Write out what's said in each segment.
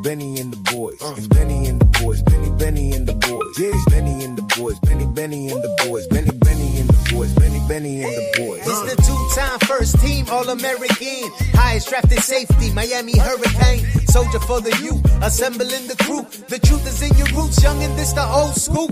Benny and the boys. It's Benny and the boys. Benny and the boys. Yeah, it's Benny and the boys. Benny and the boys. Benny and the boys. Benny and the boys. It's the two-time first team All-American. Highest drafted safety, Miami Hurricane. Soldier for the youth, assembling the crew. The truth is in your roots, young, and this the old school.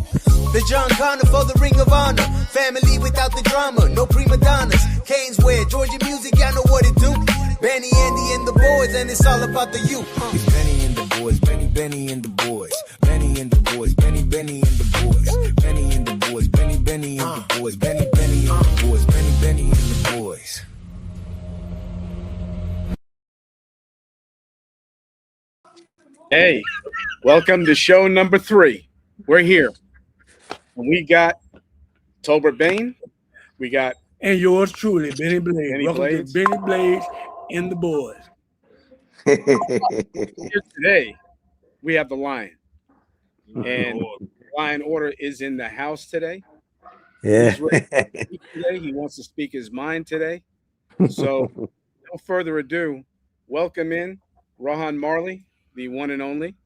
The John Connor for the Ring of Honor. Family without the drama, no prima donnas. CanesWear, Georgia music, y'all know what it do. Benny, Andy, and the boys, and it's all about the youth. It's Benny and the boys, Benny and the boys. Benny and the boys, Benny and the boys. Benny and the boys, Benny and the boys. Benny and the boys, Benny and the boys. Hey, welcome to show number 3. We're here. And we got Tolbert Bain. We got and yours truly, Benny Blades. Benny Welcome Blades. to Benny Blades and the boys. Here today. We have the Lion. And Lion Order is in the house today. Yeah. He's ready to speak today. He wants to speak his mind today. So, no further ado, welcome in Rohan Marley, the one and only.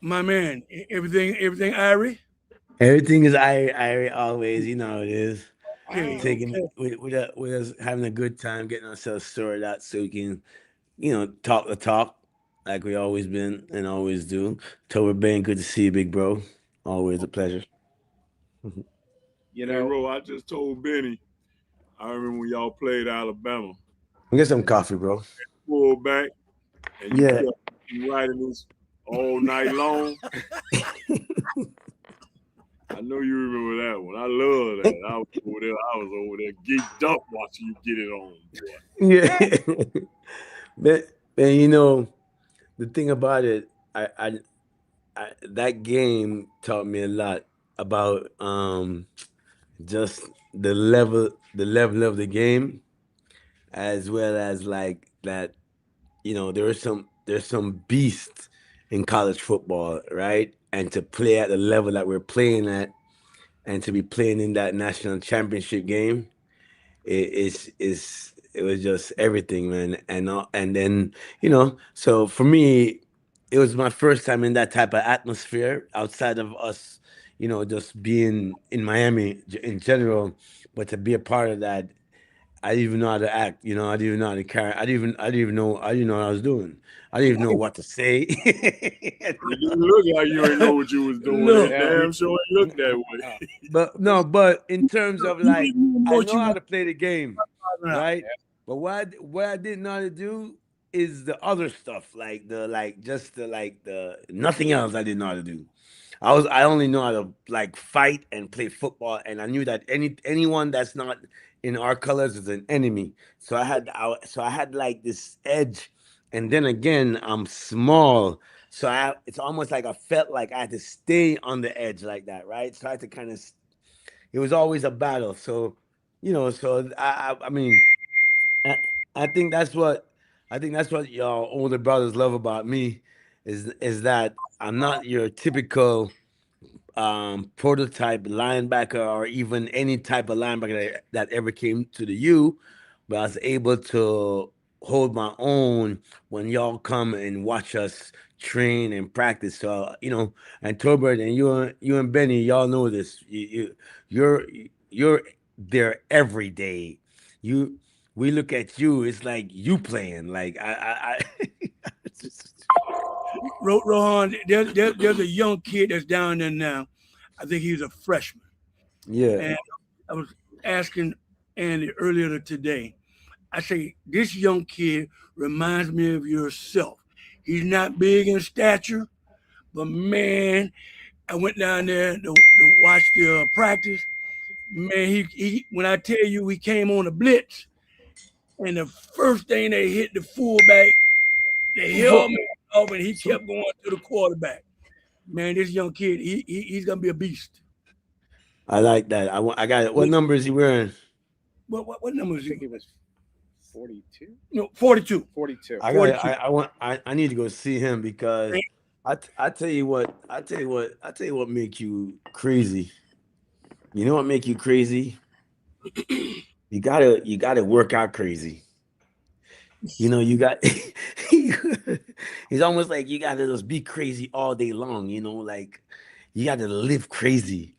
My man, everything, Irie? Everything is I always, you know how it is. Okay, Taking with us having a good time, getting ourselves sorted out so we can, talk the talk like we always been and always do. Tolbert Bain, good to see you, big bro. Always a pleasure. You Hey, know, Ro, I just told Benny, I remember when y'all played Alabama. We'll get some coffee, bro. Pull back, and you Yeah. kept writing this all night long. I know you remember that one. I love that. I was over there geeked up watching you get it on. Boy. Yeah. but the thing about it, I that game taught me a lot about just the level of the game, as well as like that, there's some beasts in college football, right? And to play at the level that we're playing at, and to be playing in that national championship game, it was just everything, man. And then so for me, it was my first time in that type of atmosphere outside of us, just being in Miami in general, but to be a part of that, I didn't even know how to act. I didn't even know how to carry. I didn't even know what I was doing. I didn't even know what to say. You didn't look like you didn't know what you was doing. No. Damn sure it looked that way. But in terms of like, I what know you how to play the game, right? Yeah. But what I didn't know how to do is the other stuff, like the nothing else I didn't know how to do. I only know how to like fight and play football, and I knew that anyone that's not in our colors is an enemy. So I had like this edge, and then again I'm small, so it's almost like I felt like I had to stay on the edge like that, right? So I had to kind of. It was always a battle. So so I mean, I, I think that's what y'all older brothers love about me, is that I'm not your typical prototype linebacker, or even any type of linebacker that ever came to the U, but I was able to hold my own when y'all come and watch us train and practice. So and Tolbert and you and Benny, y'all know this. You're there every day. We look at you, it's like you playing. Like I Rohan, there's a young kid that's down there now. I think he's a freshman. yeah. And I was asking Andy earlier today. I say, this young kid reminds me of yourself. He's not big in stature, but man, I went down there to watch the practice. Man, he when I tell you he came on a blitz, and the first thing they hit the fullback, the helmet off, and he kept going to the quarterback. Man, this young kid, he's gonna be a beast. I like that. I got it. What number is he wearing? What number is I think he? it was 42. No, 42. 42. I need to go see him, because I tell you what make you crazy. You know what make you crazy? You gotta work out crazy. You know, you got it's almost like you gotta just be crazy all day long, you know, like you gotta live crazy.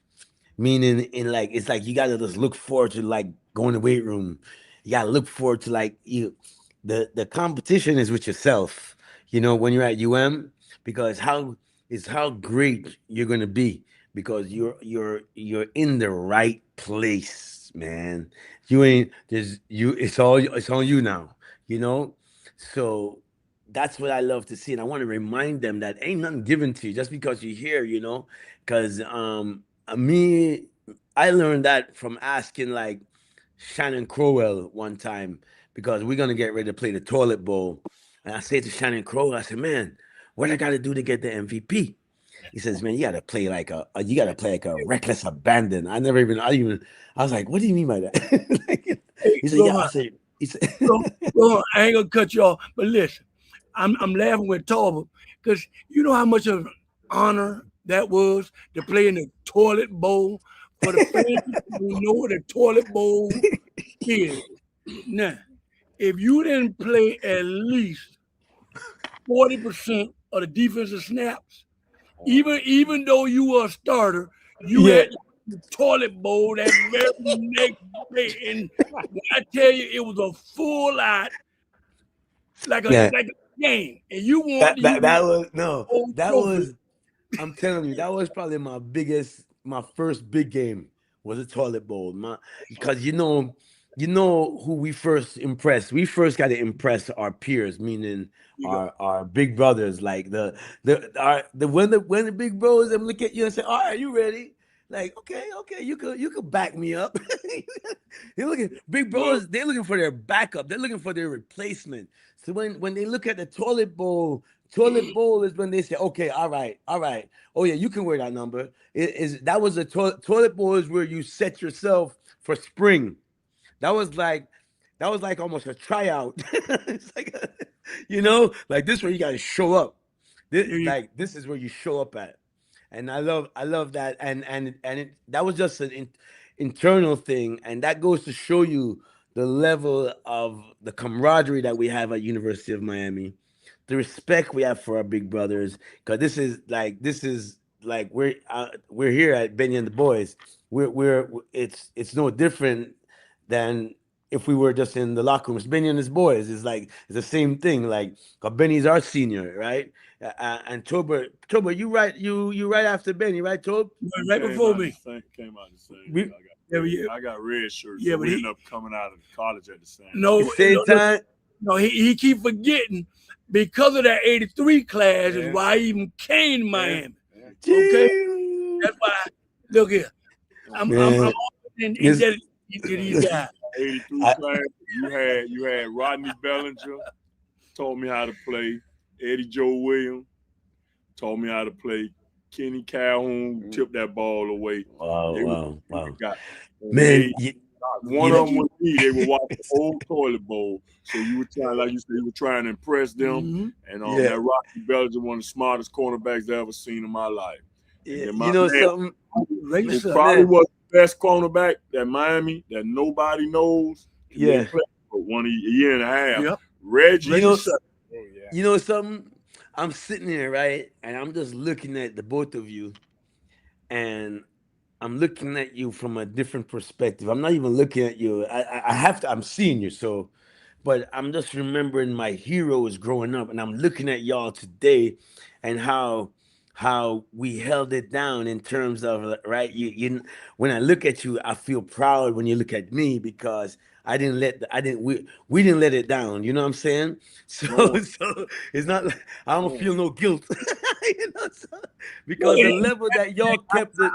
Meaning in like it's like you gotta just look forward to like going to weight room. You gotta look forward to like you the competition is with yourself, you know, when you're at UM, because how great you're gonna be because you're in the right place, man. You ain't there's you it's on you now, you know. So that's what I love to see. And I want to remind them that ain't nothing given to you just because you're here, you know. Because me, I learned that from asking like Shannon Crowell one time because we're gonna get ready to play the toilet bowl. And I said to Shannon Crowell, I said, man, what I gotta do to get the MVP? He says, man, you gotta play like you gotta play like a reckless abandon. I was like, what do you mean by that? Like, Hey, he said, yeah, Rohan, he said, Rohan, I ain't gonna cut you off, but listen, I'm laughing with Talbot because you know how much of an honor that was to play in the toilet bowl for the fans who know what a toilet bowl is. Now, if you didn't play at least 40% of the defensive snaps, even though you were a starter, you yeah, had the toilet bowl that very next day. And when I tell you it was a full out like yeah. a game. And you want That was no, old that trophy. was I'm telling you, that was probably my first big game was a toilet bowl. Because you know who we first impressed. We first got to impress our peers, meaning our big brothers. Like when the big bros them look at you and say, "All right, you ready?" Like, okay, you could back me up. They're looking big bros. They're looking for their backup. They're looking for their replacement. So when they look at the toilet bowl is when they say, okay, all right. Oh yeah, you can wear that number. That was a toilet bowl is where you set yourself for spring. That was like almost a tryout. It's like you know, like this is where you gotta show up. This is where you show up at. And I love that. That was just an internal thing. And that goes to show you the level of the camaraderie that we have at University of Miami, the respect we have for our big brothers, because this is like we're here at Benny and the Boys. We're it's no different than if we were just in the locker rooms. Benny and his boys is like it's the same thing. Like 'cause Benny's our senior, right? And Tober, you right after Benny, right, Tob? Right before me. Came out the same. I got red shirts. Yeah, so but we he ended up coming out of college at the same. Same time. No, he keep forgetting because of that '83 class is why he even came to Miami. Okay, that's why. Look here, I'm in these guys. 83 class. You had Rodney Bellinger taught me how to play. Eddie Joe Williams taught me how to play. Kenny Calhoun tipped that ball away. Wow. Man, one of them was me. They were watching the old toilet bowl. So you were trying, like you said, you were trying to impress them. And that Rodney Bellinger, one of the smartest cornerbacks I ever seen in my life. Yeah, you know something? Who probably was the best cornerback that Miami that nobody knows. Yeah. For a year and a half. Yep. Reggie. You know something? I'm sitting here, right? And I'm just looking at the both of you. And I'm looking at you from a different perspective. I'm not even looking at you. I'm seeing you. So, but I'm just remembering my heroes growing up. And I'm looking at y'all today and how we held it down in terms of, right? You when I look at you, I feel proud when you look at me because we didn't let it down. You know what I'm saying? So it's not like I don't feel no guilt. You know, because the level that y'all kept it.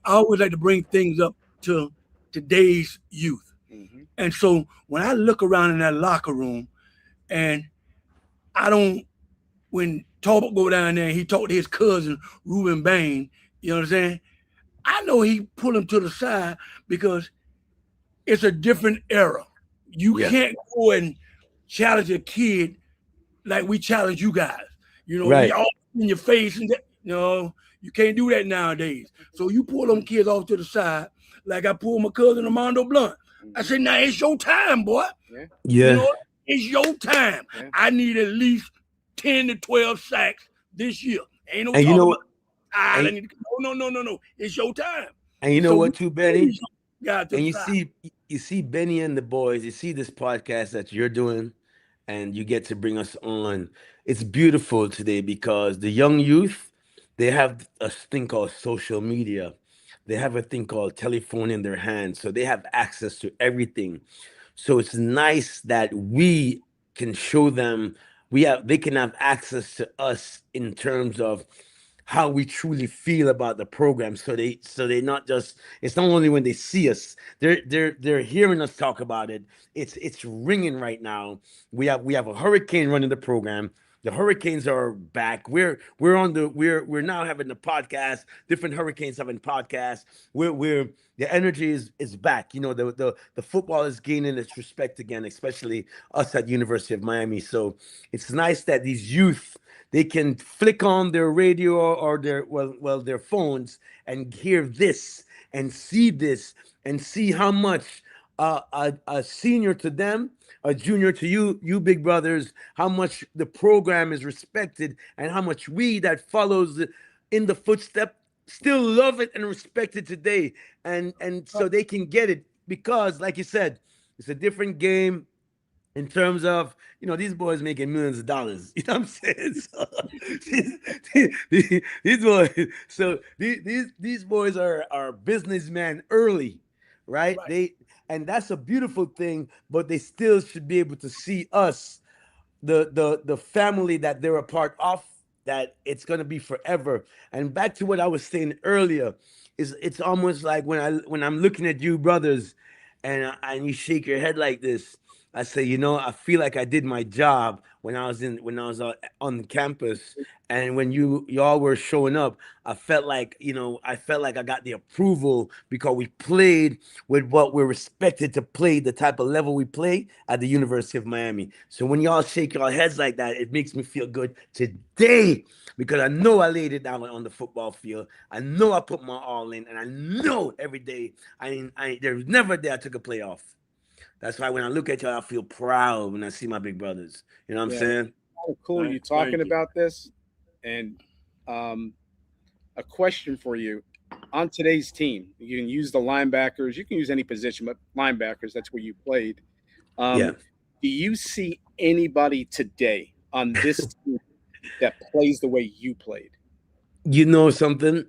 I always like to bring things up to today's youth. And so when I look around in that locker room and when Talbot go down there and he talked to his cousin, Reuben Bain, you know what I'm saying? I know he pulled him to the side because it's a different era. You can't go and challenge a kid like we challenge you guys. You know, we all in your face and you can't do that nowadays. So you pull them kids off to the side, like I pulled my cousin Armando Blunt. I said, now it's your time, boy. Yeah. You know, It's your time. Yeah. I need at least 10 to 12 sacks this year. Ain't no And you know what? No. It's your time. And you know what, too, Benny? And side. you see Benny and the boys. You see this podcast that you're doing, and you get to bring us on. It's beautiful today because the young youth, they have a thing called social media. They have a thing called telephone in their hands, so they have access to everything. So it's nice that we can show them they can have access to us in terms of how we truly feel about the program. So they not just, it's not only when they see us, they're hearing us talk about it. It's ringing right now. We have a hurricane running the program. The hurricanes are back. We're now having the podcast. Different hurricanes having podcasts. We're the energy is back. You know, the football is gaining its respect again, especially us at University of Miami. So it's nice that these youth, they can flick on their radio or their phones and hear this and see how much a senior to them, a junior to you big brothers, how much the program is respected and how much we that follows in the footstep still love it and respect it today. And so they can get it because, like you said, it's a different game in terms of, these boys making millions of dollars. You know what I'm saying? So, these boys, these boys are businessmen early, right? And that's a beautiful thing, but they still should be able to see us, the family that they're a part of, that it's gonna be forever. And back to what I was saying earlier, is it's almost like when I'm looking at you brothers, and you shake your head like this, I say, I feel like I did my job when I was on campus, and when y'all were showing up, I felt like I got the approval because we played with what we're respected to play, the type of level we play at the University of Miami. So when y'all shake your heads like that, it makes me feel good today because I know I laid it down on the football field. I know I put my all in, and I know every day. There's never a day I took a play off. That's why when I look at y'all, I feel proud when I see my big brothers. You know what I'm saying? Oh, cool. You talking about this? And a question for you. On today's team, you can use the linebackers. You can use any position, but linebackers, that's where you played. Yeah. Do you see anybody today on this team that plays the way you played? You know something?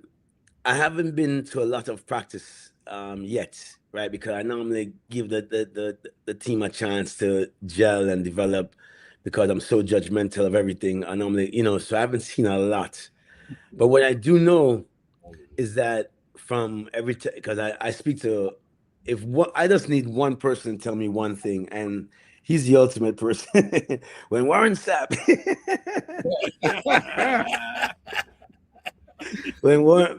I haven't been to a lot of practice yet, right? Because I normally give the team a chance to gel and develop because I'm so judgmental of everything. I normally, so I haven't seen a lot. But what I do know is that from every time, because I speak to, I just need one person to tell me one thing, and he's the ultimate person. When Warren Sapp,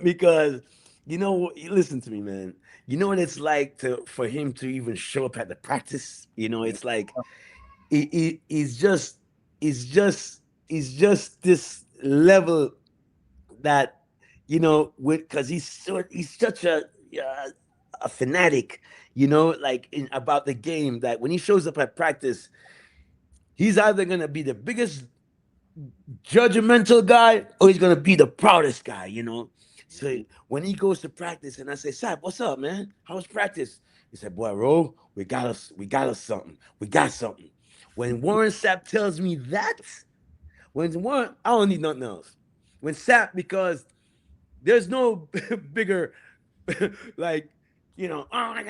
because listen to me, man. You know what it's like for him to even show up at the practice. It's like he's just this level that because he's such a fanatic, like about the game, that when he shows up at practice, he's either gonna be the biggest judgmental guy or he's gonna be the proudest guy. So when he goes to practice and I say, Sab, what's up, man? How was practice? He said, boy, Ro, we got us something. We got something. When Warren Sapp tells me that, I don't need nothing else. When Sapp, because there's no bigger, like, when Warren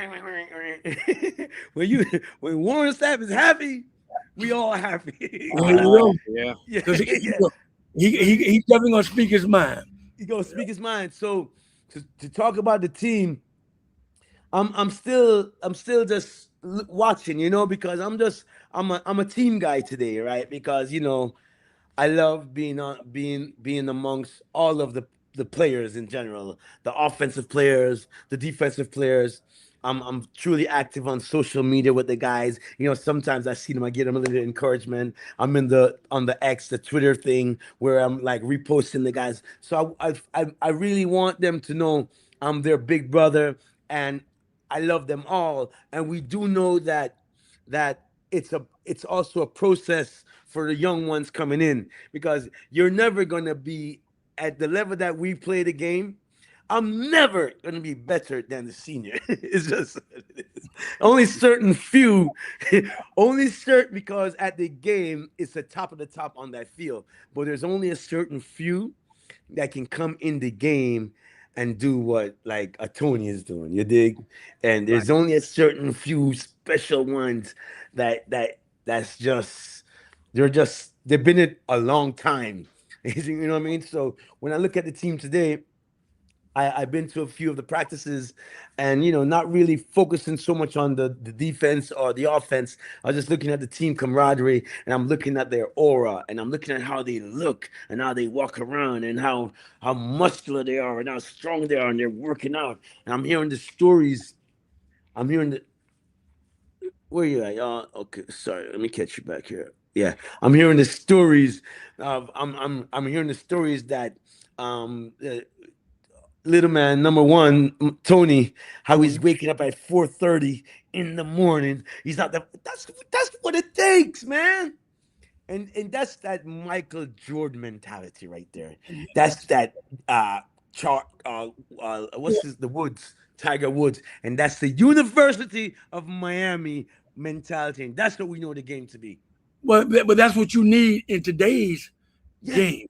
Sapp is happy, we all happy. Yeah. Because he's definitely gonna speak his mind. He's gonna speak his mind. So to talk about the team, I'm still just watching, because I'm a team guy today, right? Because I love being amongst all of the players in general, the offensive players, the defensive players. I'm truly active on social media with the guys. Sometimes I see them, I give them a little encouragement. I'm on the X, the Twitter thing, where I'm like reposting the guys. So I really want them to know I'm their big brother and I love them all. And we do know that it's also a process for the young ones coming in, because you're never gonna be at the level that we play the game. I'm never gonna be better than the senior. It's just only certain few, only certain, because at the game it's the top of the top on that field. But there's only a certain few that can come in the game and do what like a Tony is doing. You dig? And there's only a certain few special ones that's just they've been it a long time. You know what I mean? So when I look at the team today, I've been to a few of the practices, and not really focusing so much on the defense or the offense. I was just looking at the team camaraderie, and I'm looking at their aura, and I'm looking at how they look and how they walk around, and how muscular they are and how strong they are, and they're working out. And I'm hearing the stories. I'm hearing the where you at, y'all? Okay, sorry, let me catch you back here. Yeah, I'm hearing the stories. I'm hearing the stories that little man number one, Tony, how he's waking up at 4:30 in the morning. He's not the that's what it takes, man. And that's that Michael Jordan mentality right there. That's that the Woods, Tiger Woods, and that's the University of Miami mentality, and that's what we know the game to be. But that's what you need in today's game.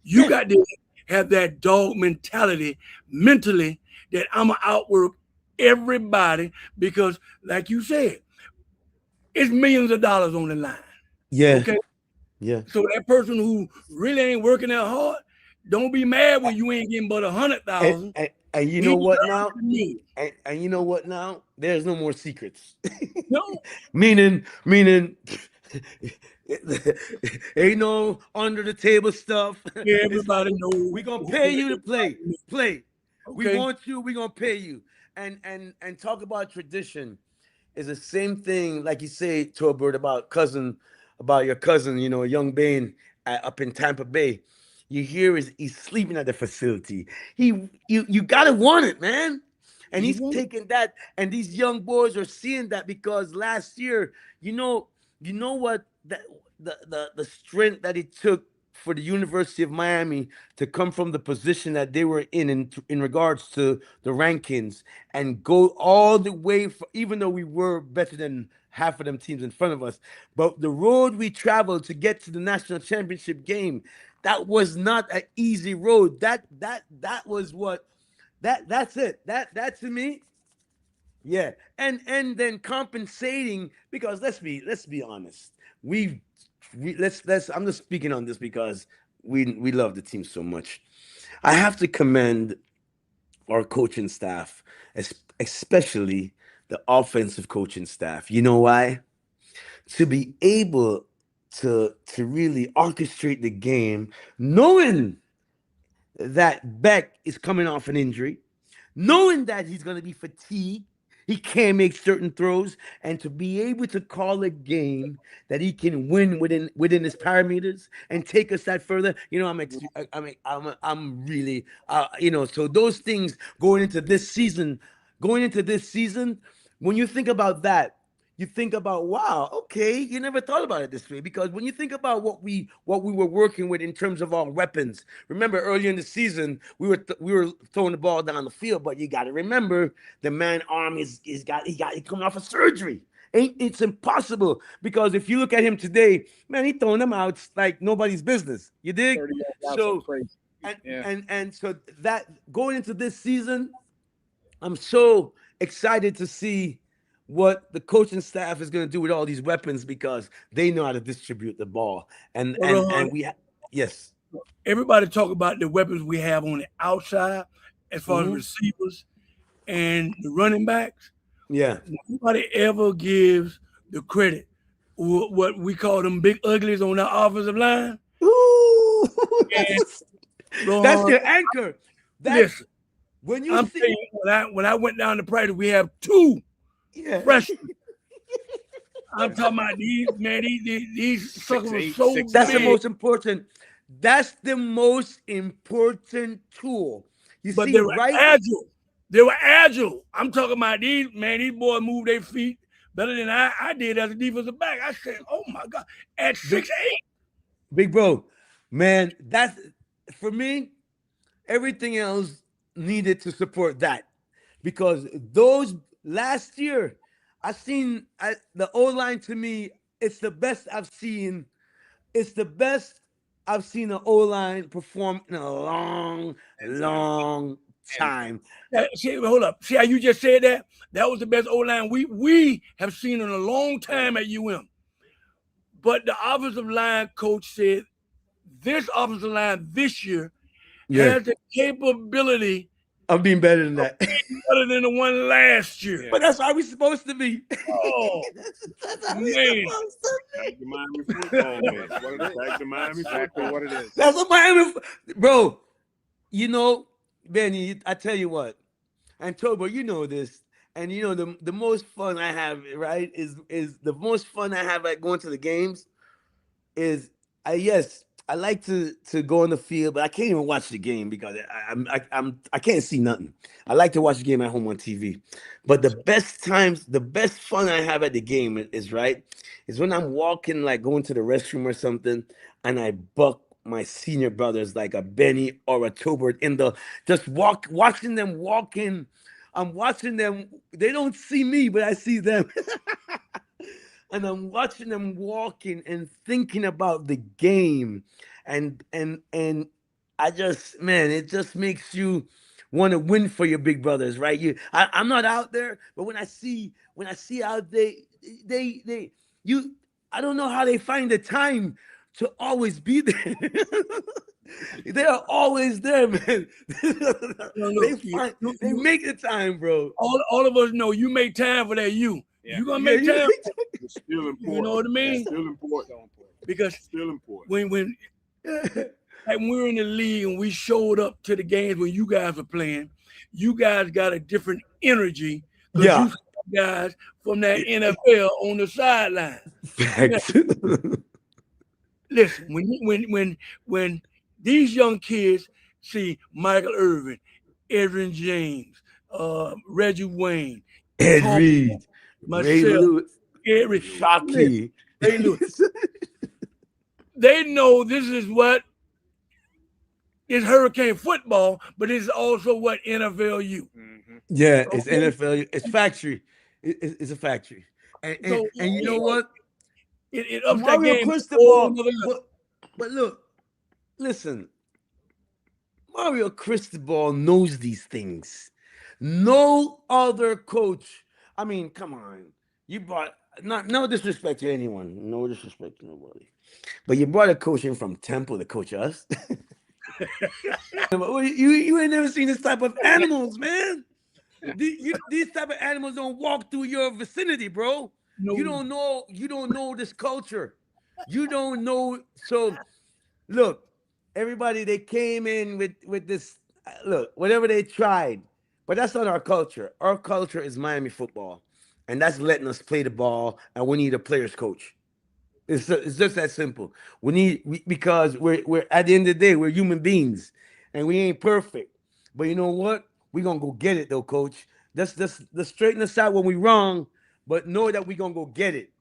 You got to have that dog mentality mentally, that I'm going to outwork everybody, because like you said, it's millions of dollars on the line. Yeah. Okay. Yeah. So that person who really ain't working that hard, don't be mad when you ain't getting but 100,000. And you know what now? And you know what now? There's no more secrets. No. meaning ain't no under the table stuff. Yeah, everybody knows. We're gonna pay you to play. Okay. We want you, we're gonna pay you. And talk about tradition is the same thing, like you say, Torbert, about your cousin, young Bain up in Tampa Bay. You hear he's sleeping at the facility. You gotta want it, man. And he's taking that, and these young boys are seeing that, because last year, you know what, the strength that it took for the University of Miami to come from the position that they were in regards to the rankings, and go all the way even though we were better than half of them teams in front of us, but the road we traveled to get to the national championship game, that was not an easy road. That was what that's it. That to me, yeah. And then compensating, because let's be honest. I'm just speaking on this because we love the team so much. I have to commend our coaching staff, especially the offensive coaching staff. You know why? To be able to really orchestrate the game, knowing that Beck is coming off an injury, knowing that he's going to be fatigued, he can't make certain throws, and to be able to call a game that he can win within his parameters and take us that further. I'm really so those things going into this season, when you think about that, you think about, wow, okay, you never thought about it this way. Because when you think about what we were working with in terms of our weapons, remember earlier in the season we were throwing the ball down the field, but you got to remember the man arm he's coming off of surgery. It's impossible, because if you look at him today, man, he's throwing them out like nobody's business. You dig? So and so that going into this season, I'm so excited to see what the coaching staff is going to do with all these weapons, because they know how to distribute the ball. And yes. Everybody talk about the weapons we have on the outside as far as receivers and the running backs. Yeah. Nobody ever gives the credit what we call them big uglies on the offensive line. Ooh, that's your anchor. Listen, when you when I went down to practice, we have two freshmen. I'm talking about these, man. These suckers are so big. That's the most important. That's the most important tool. But they were agile. They were agile. I'm talking about these, man. These boys move their feet better than I did as a defensive back. I said, "Oh my God!" At 6'8". Big bro, man, that's for me. Everything else needed to support that because those last year, the O line to me. It's the best I've seen. It's the best I've seen an O line perform in a long, long time. See, hold up. See how you just said that? That was the best O line we have seen in a long time at UM. But the offensive line coach said this offensive line this year has the capability of being better than that. Better than the one last year. But that's how we're supposed to be. Oh, man. Back to Miami football, man. Back to Miami football. What it is. That's what Miami, bro. You know, Benny, I tell you what, and Tobo, you know this, and you know the most fun I have, right, is the most fun I have at going to the games is I like to go on the field, but I can't even watch the game because I can't see nothing. I like to watch the game at home on TV. But the best fun I have at the game is when I'm walking, like going to the restroom or something, and I buck my senior brothers like a Benny or a Tobert watching them walking. I'm watching them. They don't see me, but I see them. And I'm watching them walking and thinking about the game. And I just, man, it just makes you want to win for your big brothers, right? I'm not out there, but when I see out I don't know how they find the time to always be there. They are always there, man. They make the time, bro. All of us know you make time for that. You're gonna make time. It's still important. You know what I mean? It's still important. Because it's still important. When like when we were in the league and we showed up to the games when you guys were playing, you guys got a different energy. Yeah. You guys from that NFL on the sideline. Listen, when these young kids see Michael Irvin, Edwin James, Reggie Wayne, Ed Reed, myself, Ray Shockey, Ray Lewis, they know this is what is Hurricane football, but it's also what NFL U. Mm-hmm. Yeah, it's NFL. It's factory. It's a factory. And you know what? It ups Mario that game. Cristobal, but look, listen. Mario Cristobal knows these things. No other coach. I mean, come on. You brought no disrespect to anyone. No disrespect to nobody. But you brought a coach in from Temple to coach us. You ain't never seen this type of animals, man. These type of animals don't walk through your vicinity, bro. No. You don't know this culture. You don't know. So look, everybody, they came in with this, look, whatever they tried, but that's not our culture. Our culture is Miami football, and that's letting us play the ball, and we need a players coach. It's just that simple. Because we're at the end of the day, we're human beings, and we ain't perfect. But you know what? We're gonna go get it though, coach. Let's straighten us out when we're wrong, but know that we're gonna go get it.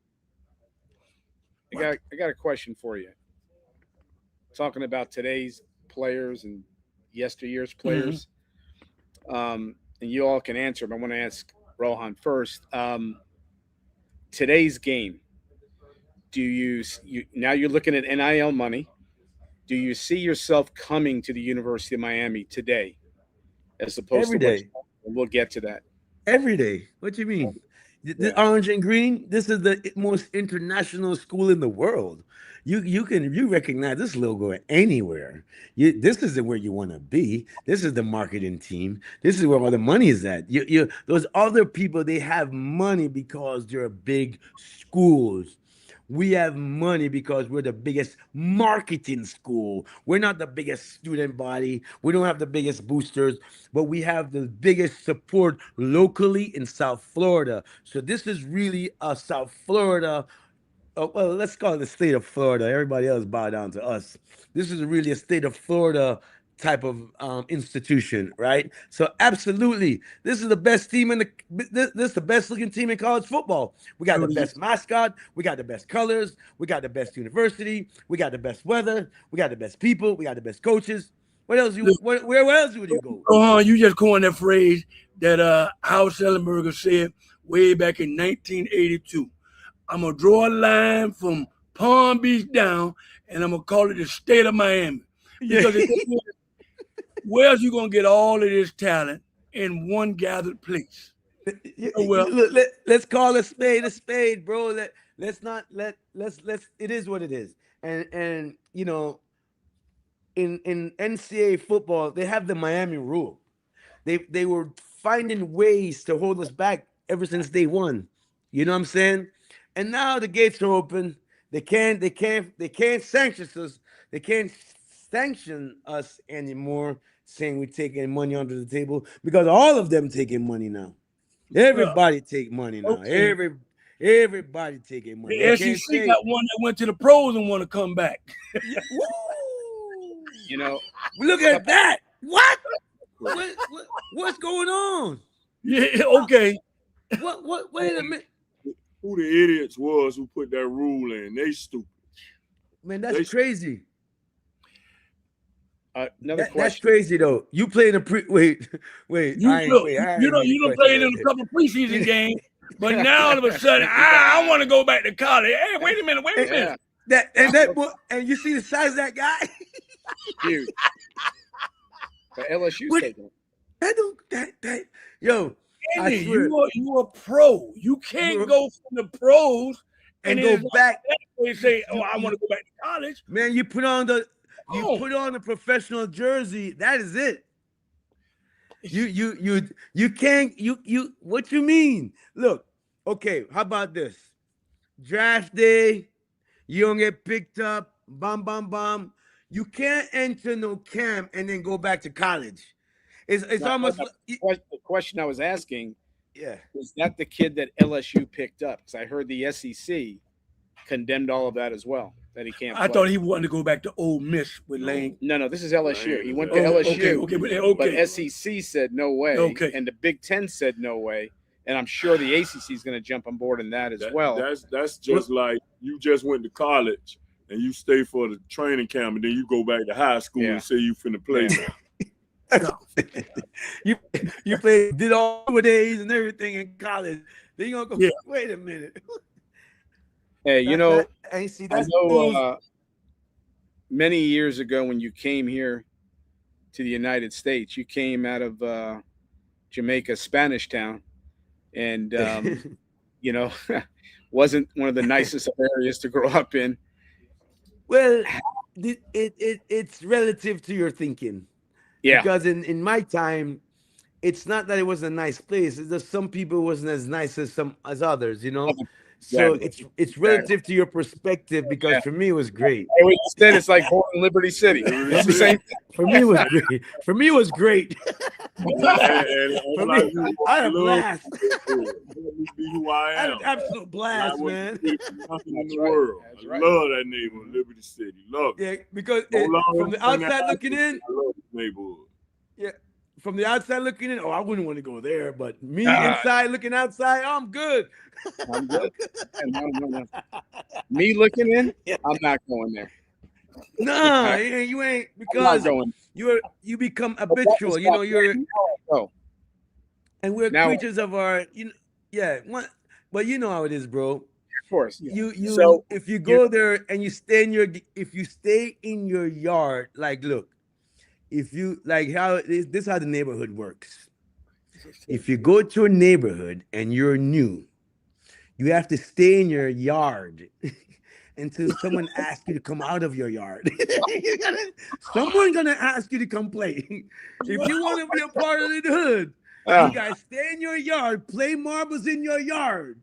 I got a question for you. Talking about today's players and yesteryear's players, and you all can answer, but I want to ask Rohan first. Today's game, do you now you're looking at NIL money? Do you see yourself coming to the University of Miami today, as opposed every to day? We'll get to that. Every day. What do you mean? The orange and green. This is the most international school in the world. You recognize this logo anywhere. This isn't where you want to be. This is the marketing team. This is where all the money is at. Those other people, they have money because they're big schools. We have money because we're the biggest marketing school. We're not the biggest student body. We don't have the biggest boosters, but we have the biggest support locally in South Florida. So this is really a South Florida, well, let's call it the state of Florida. Everybody else bow down to us. This is really a state of Florida type of institution, right? So absolutely, this is the best team in the this is the best looking team in college football. We got the best mascot, we got the best colors, we got the best university, we got the best weather, we got the best people, we got the best coaches. What else? Where else would you go? You just coined that phrase that Howard Schellenberger said way back in 1982. I'm gonna draw a line from Palm Beach down, and I'm gonna call it the state of Miami. Because where else you gonna get all of this talent in one gathered place? Let's call a spade, bro. Let's it is what it is. And you know, in NCAA football, they have the Miami rule. They were finding ways to hold us back ever since day one. You know what I'm saying? And now the gates are open. They can't sanction us. They can't sanction us anymore, saying we're taking money under the table, because all of them taking money now. Everybody take money now. Okay. Everybody taking money. The SEC got one that went to the pros and want to come back. You know, look at that. What? What's going on? Yeah. Okay. What? Wait a minute. Who the idiots was who put that rule in? They stupid. Man, that's crazy. Another question. That's crazy though. You played a wait. You don't play in a couple preseason games, but now all of a sudden I want to go back to college. Hey, wait a minute. And you see the size of that guy? Dude. But LSU's taking it. Yo, Andy, you a pro. You can't go from the pros and go back and say, "Oh, I want to go back to college." Man, you put on the professional jersey. That is it. You can't. What you mean? Look, okay. How about this? Draft day, you don't get picked up. Bam. You can't enter no camp and then go back to college. It's almost the question I was asking. Yeah, was that the kid that LSU picked up? Because I heard the SEC condemned all of that as well. That he can't. I thought he wanted to go back to Ole Miss with Lane. No, this is LSU. He went to LSU. But SEC said no way. Okay. And the Big Ten said no way. And I'm sure the ACC is going to jump on board in that as well. That's just like you just went to college and you stay for the training camp and then you go back to high school and say you finna play. You did all the days and everything in college. Then you gonna go. Wait a minute. Hey, I know many years ago when you came here to the United States, you came out of Jamaica, Spanish Town, and wasn't one of the nicest areas to grow up in. Well, it's relative to your thinking. Yeah. Because in my time, it's not that it was a nice place. It's just some people wasn't as nice as others, you know. So it's relative to your perspective, because for me it was great. Instead, it's like born in Liberty City. It's the same. For me it was great. For me it was great. I had a blast. I had an absolute blast, man. In the world. I love that neighborhood, Liberty City. Love it. Yeah, because from the outside looking in, I love this neighborhood. Yeah. From the outside looking in, I wouldn't want to go there. But me inside looking outside, I'm good. I'm good. Me looking in, I'm not going there. No, you ain't, because you become habitual. You know, and we're creatures of our. But you know how it is, bro. Of course. So if you go there and you stay in your yard, like, look. If you like how this is how the neighborhood works. If you go to a neighborhood and you're new, you have to stay in your yard until someone asks you to come out of your yard. Someone's gonna ask you to come play. If you want to be a part of the hood, you guys stay in your yard, play marbles in your yard.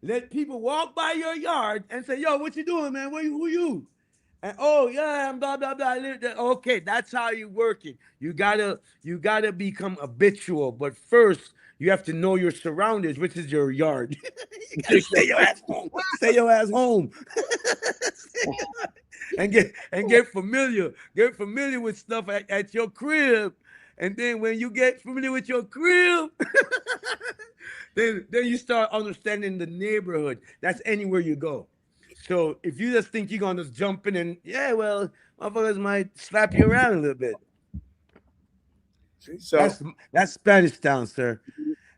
Let people walk by your yard and say, "Yo, what you doing, man? Who you?" And I'm blah blah blah. Okay, that's how you work it. You gotta become habitual. But first, you have to know your surroundings, which is your yard. You gotta stay your ass home. Stay your ass home. get familiar with stuff at your crib. And then when you get familiar with your crib, then you start understanding the neighborhood. That's anywhere you go. So if you just think you're gonna just jump in and well, motherfuckers might slap you around a little bit. So that's Spanish Town, sir.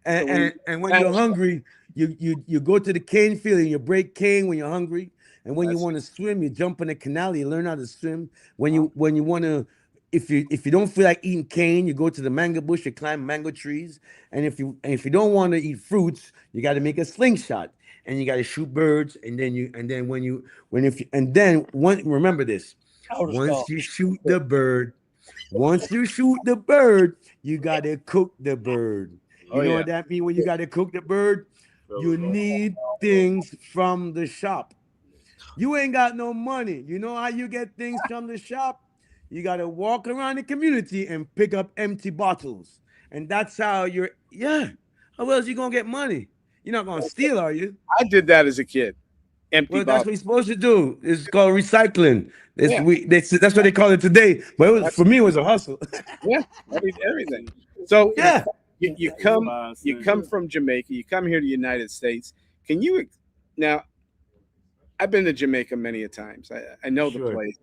And when you're hungry, you go to the cane field and you break cane when you're hungry. And when you want to swim, you jump in the canal. You learn how to swim. When you want to, if you don't feel like eating cane, you go to the mango bush. You climb mango trees. And if you don't want to eat fruits, you got to make a slingshot and you got to shoot birds. And then remember this. Once you shoot the bird, you got to cook the bird. You know what that means when you got to cook the bird? You need things from the shop. You ain't got no money. You know how you get things from the shop? You got to walk around the community and pick up empty bottles. And that's how how else you going to get money? You're not going to steal, are you? I did that as a kid. Empty bottles. That's what you're supposed to do. It's called recycling. That's what they call it today. But for me, it was a hustle. Everything. So you come from Jamaica. You come here to the United States. Can you now? I've been to Jamaica many a times. I know the place.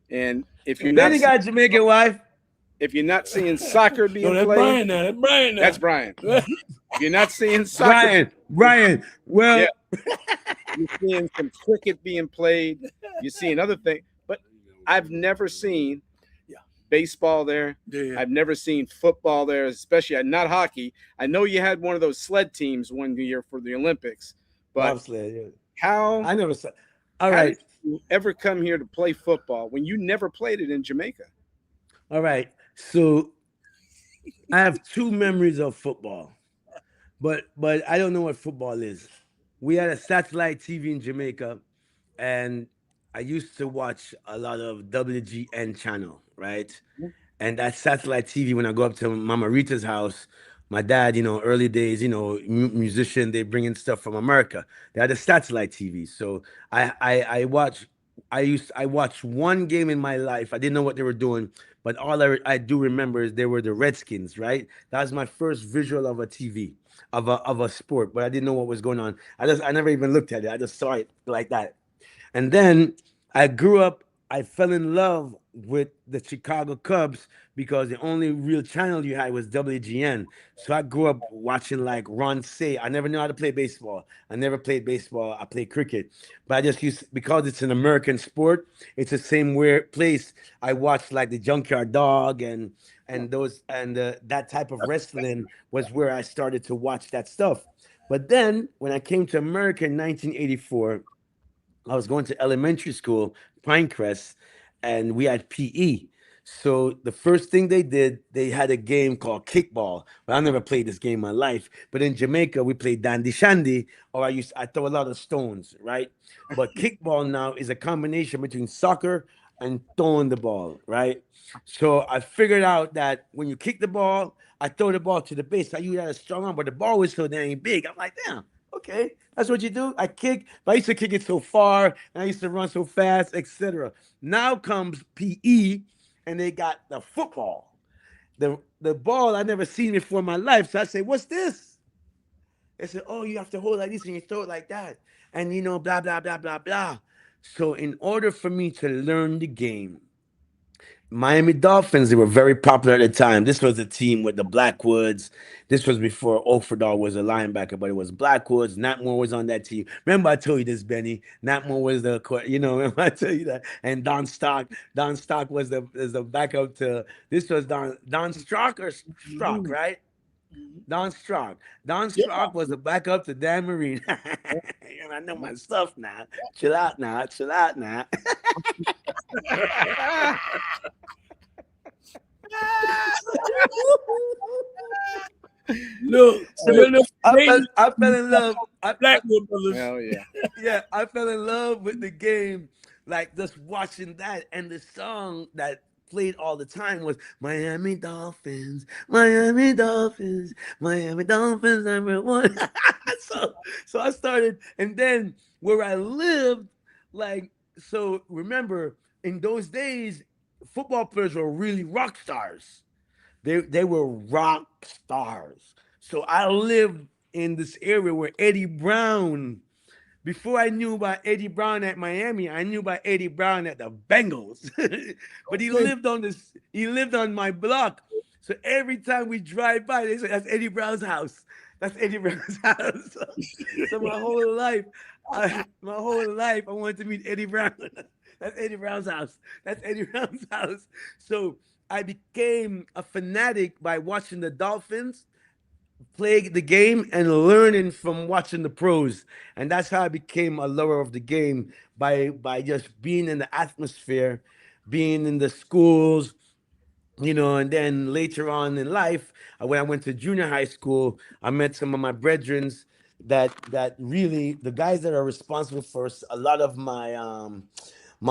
And if you're not got a Jamaican wife, if you're not seeing soccer being played, that's Brian. If you're not seeing soccer, Brian. Well, you're seeing some cricket being played. You're seeing other things, but I've never seen baseball there. Yeah. I've never seen football there, especially not hockey. I know you had one of those sled teams one year for the Olympics, but sled, how I never saw. All right, did you ever come here to play football when you never played it in Jamaica? All right, so I have two memories of football, but I don't know what football is. We had a satellite TV in Jamaica, and I used to watch a lot of WGN channel, right? Mm-hmm. And that satellite TV, when I go up to Mama Rita's house, my dad, early days, musician, they bring in stuff from America. They had a satellite TV. So I watched one game in my life. I didn't know what they were doing, but all I do remember is they were the Redskins, right? That was my first visual of a TV, of a sport, but I didn't know what was going on. I never even looked at it. I just saw it like that. And then I grew up, I fell in love with the Chicago Cubs because the only real channel you had was WGN. So I grew up watching like Ron Say. I never knew how to play baseball. I never played baseball. I played cricket. But I just because it's an American sport, it's the same weird place. I watched like the Junkyard Dog and that type of wrestling was where I started to watch that stuff. But then when I came to America in 1984, I was going to elementary school, Pinecrest, and we had PE. So the first thing they did, they had a game called kickball. But I never played this game in my life. But in Jamaica, we played dandy shandy, or I throw a lot of stones, right? But kickball now is a combination between soccer and throwing the ball, right? So I figured out that when you kick the ball, I throw the ball to the base. You had a strong arm, but the ball was so dang big. I'm like, damn. Okay, that's what you do. I kick, but I used to kick it so far, and I used to run so fast, etc. Now comes PE, and they got the football. The ball I never seen before in my life. So I say, what's this? They said, oh, you have to hold like this and you throw it like that. And blah, blah, blah, blah, blah. So in order for me to learn the game, Miami Dolphins, they were very popular at the time. This was a team with the Blackwoods. This was before Oferdal was a linebacker, but it was Blackwoods. Nat Moore was on that team. Remember I told you this, Benny. Nat Moore was remember I told you that. And Don Stock was the backup to, this was Don Strock or Strock, right? Don Strock. Don Strock was the backup to Dan Marine. And I know my stuff now. Chill out now. Look, I fell in love. Blackwood brothers. Hell yeah. Yeah, I fell in love with the game, like just watching that, and the song that played all the time was Miami Dolphins, Miami Dolphins, Miami Dolphins number one. So I started, and then where I lived, like so remember, in those days, football players were really rock stars. They were rock stars. So I lived in this area where Eddie Brown, before I knew about Eddie Brown at Miami, I knew about Eddie Brown at the Bengals. But he lived on my block. So every time we drive by, they say, that's Eddie Brown's house. That's Eddie Brown's house. So my whole life, I wanted to meet Eddie Brown. That's Eddie Brown's house. That's Eddie Brown's house. So I became a fanatic by watching the Dolphins play the game and learning from watching the pros. And that's how I became a lover of the game, by just being in the atmosphere, being in the schools, and then later on in life, when I went to junior high school, I met some of my brethren that really, the guys that are responsible for a lot of my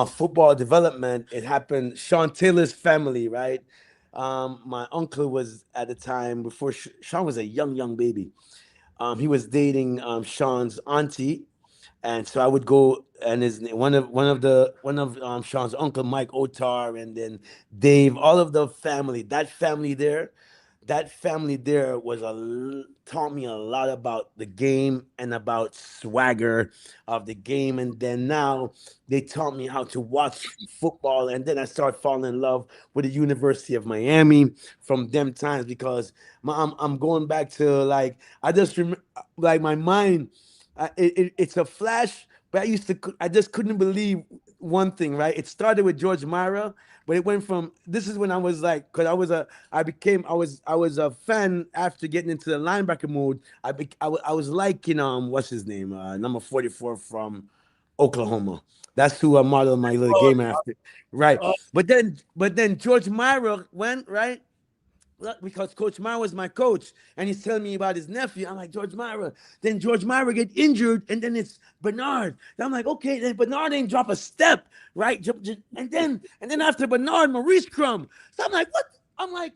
football development. It happened. Sean Taylor's family, right? My uncle was at the time, before Sean was a young baby. He was dating Sean's auntie, and so I would go, and his one of Sean's uncle, Mike Otar, and then Dave, all of the family, that family there taught me a lot about the game and about swagger of the game. And then now they taught me how to watch football, and then I started falling in love with the University of Miami from them times, because I'm going back to, like, I just remember, like, my mind, it's a flash. But I just couldn't believe one thing, right? It started with George Mara, but it went from, this is when I was like, because I was a fan after getting into the linebacker mode. I was liking, what's his name, number 44 from Oklahoma. That's who I modeled my little game after, right? But then George Mara went, right, because Coach Mara was my coach, and he's telling me about his nephew. I'm like, George Mara. Then George Mara get injured, and then it's Bernard. Then I'm like, okay, then Bernard ain't drop a step, right? And then after Bernard, Maurice Crum. So I'm like, what? I'm like,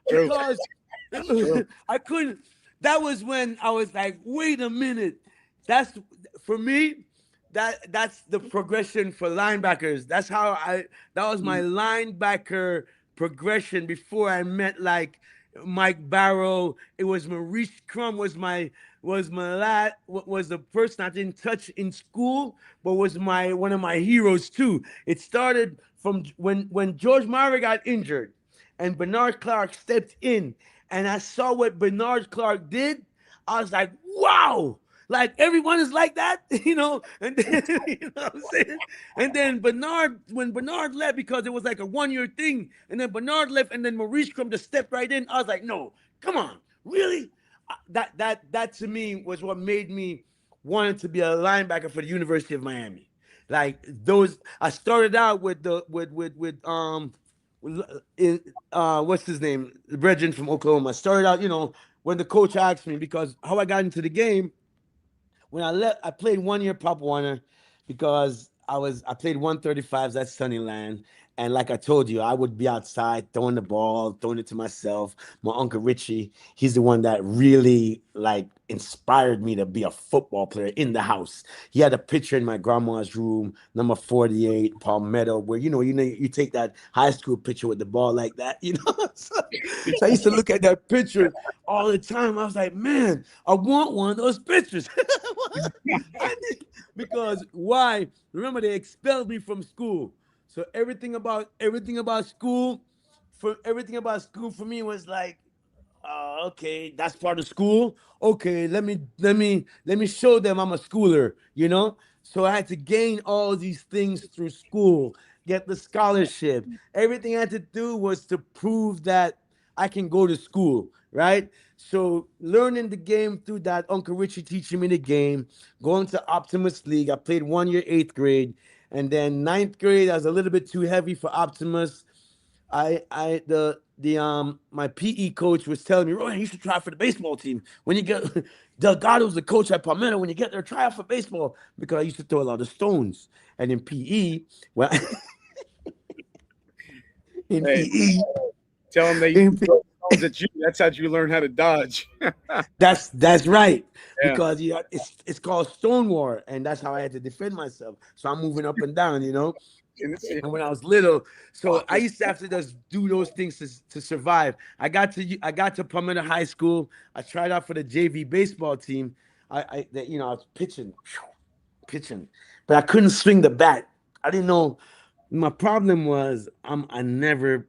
because I couldn't. That was when I was like, wait a minute. That's, for me, that's the progression for linebackers. That was my linebacker progression before I met, like, Mike Barrow. It was Maurice Crum was the person I didn't touch in school, but was one of my heroes too. It started from when George Mara got injured and Bernard Clark stepped in, and I saw what Bernard Clark did. I was like, wow. Like, everyone is like that, and then, what I'm saying? And then when Bernard left, because it was like a 1-year thing, and then Bernard left, and then Maurice Crum just stepped right in. I was like, no, come on, really? That to me was what made me want to be a linebacker for the University of Miami. Like, I started out with what's his name, the brethren from Oklahoma. I started out, when the coach asked me, because how I got into the game. When I left, I played 1 year Pop Warner, because I played 135s at Sunnyland. And like I told you, I would be outside throwing the ball, throwing it to myself. My Uncle Richie, he's the one that really, like, inspired me to be a football player in the house. He had a picture in my grandma's room, number 48, Palmetto, where you take that high school picture with the ball like that, So I used to look at that picture all the time. I was like, man, I want one of those pictures. Because why? Remember, they expelled me from school. So everything about school, for me was like, okay, that's part of school. Okay, let me show them I'm a schooler. So I had to gain all these things through school, get the scholarship. Everything I had to do was to prove that I can go to school, right? So learning the game through that, Uncle Richie teaching me the game, going to Optimus League. I played 1 year, 8th grade, and then 9th grade I was a little bit too heavy for Optimus. My PE coach was telling me, Rohan, you should try for the baseball team. When you get Delgado's the coach at Palmetto, when you get there, try out for baseball, because I used to throw a lot of stones. And in PE, well, Tell them That's how you learn how to dodge. That's right. Yeah. Because it's called Stonewall, and that's how I had to defend myself. So I'm moving up and down, you know. And when I was little, so I used to have to just do those things to survive. I got to Palmetto High School. I tried out for the JV baseball team. I was pitching, but I couldn't swing the bat. I didn't know. My problem was I never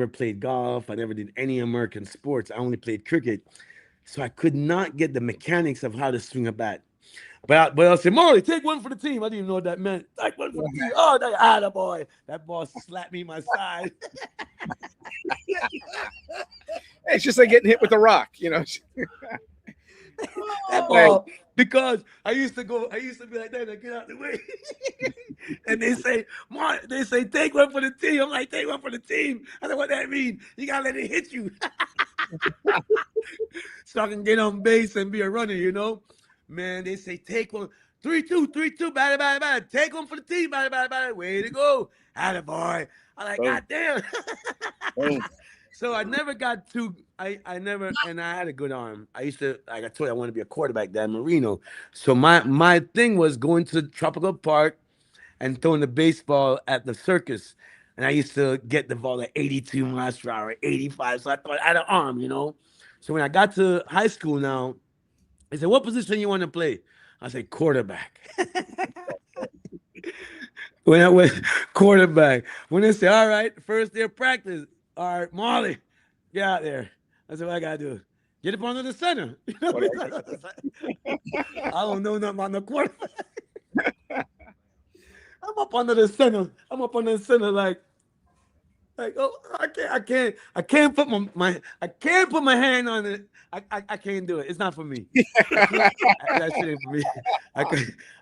played golf. I never did any American sports. I only played cricket, so I could not get the mechanics of how to swing a bat. But I'll say, Marley, take one for the team. I didn't even know what that meant. Take one for the team. Oh, that boy. That ball slapped me in my side. It's just like getting hit with a rock, you know. That ball, because I used to be like that, and get out the way. And they say, take one for the team. I'm like, take one for the team. I said, what that mean? You gotta let it hit you. So I can get on base and be a runner, you know. Man, they say, take one. 3-2, bad. Take one for the team, bad. Way to go. Attaboy. I'm like, God damn. So I never got too, I had a good arm. I used to, like I told you, I wanted to be a quarterback down Marino. So my thing was going to the Tropical Park and throwing the baseball at the circus. And I used to get the ball at 82 miles per hour, 85. So I thought I had an arm, you know. So when I got to high school now, they said, what position you want to play? I said, quarterback. When I went quarterback, when they say, all right, first day of practice, all right, Marley, get out there. I said, what I got to do? Get up under the center. I don't know nothing about the quarterback. I'm up under the center like, oh, I can't put my hand on it. I can't do it. It's not for me. That shit ain't for me.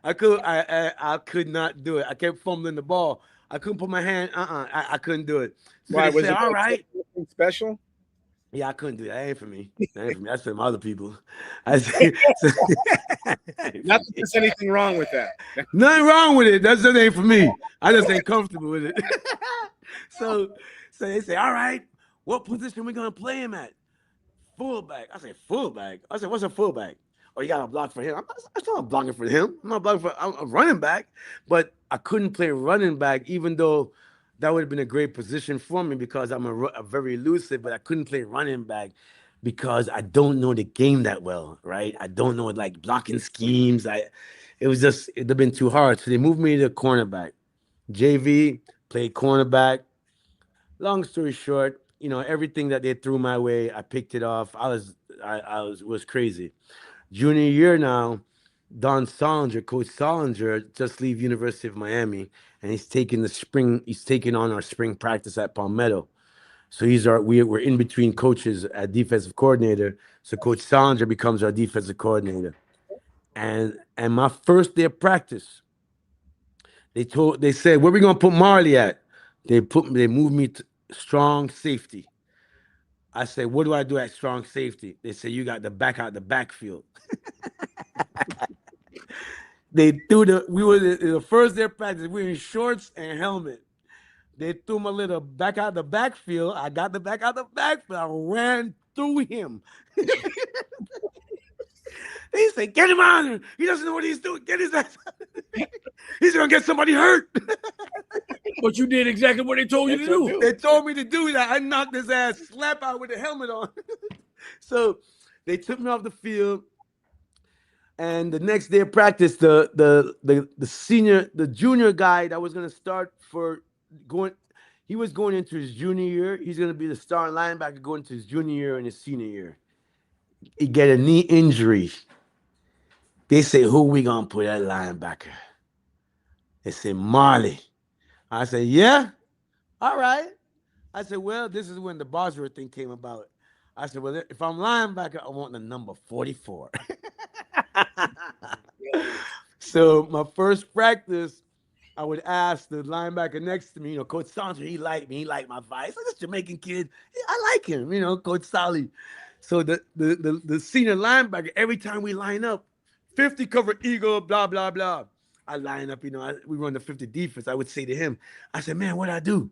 I could not do it. I kept fumbling the ball. I couldn't put my hand. I couldn't do it. So Why was said, it all right? Special? Yeah, I couldn't do that. That ain't for me. That's for other people. I say, Not that there's anything wrong with that. Nothing wrong with it. That ain't for me. I just ain't comfortable with it. So they say, all right, what position we gonna play him at? Fullback. I said, fullback. I said, what's a fullback? Oh, you got to block for him. I'm not blocking for him. I'm a running back. But I couldn't play running back, even though that would have been a great position for me because I'm a very elusive, but I couldn't play running back because I don't know the game that well, right? I don't know, like, blocking schemes. It'd have been too hard. So they moved me to cornerback. JV, played cornerback. Long story short, you know, everything that they threw my way, I picked it off. I was crazy. Junior year now, Coach Solinger just leave University of Miami, and he's taking on our spring practice at Palmetto. So we're in between coaches at defensive coordinator. So Coach Solinger becomes our defensive coordinator. And my first day of practice, they said, where we gonna put Marley at? They moved me to strong safety. I said, what do I do at strong safety? They say, you got the back out the backfield. We were the first day of practice. We were in shorts and helmet. They threw my little back out the backfield. I got the back out the backfield. I ran through him. They say, get him on him. He doesn't know what he's doing. Get his ass. He's going to get somebody hurt. But you did exactly what they told you to do. They told me to do that. I knocked his ass slap out with the helmet on. So they took me off the field. And the next day of practice, the junior guy that was going to start he was going into his junior year. He's going to be the starting linebacker going into his junior year and his senior year. He get a knee injury. They say, who we going to put at linebacker? They say, Marley. I said, yeah, all right. I said, well, this is when the Bosworth thing came about. I said, well, if I'm linebacker, I want the number 44. So my first practice, I would ask the linebacker next to me, Coach Saunders, he liked me. He liked my vibe. So this Jamaican kid, I like him, Coach Solly. So the senior linebacker, every time we line up, 50 cover eagle, blah, blah, blah. I line up, we run the 50 defense. I would say to him, I said, man, what'd I do?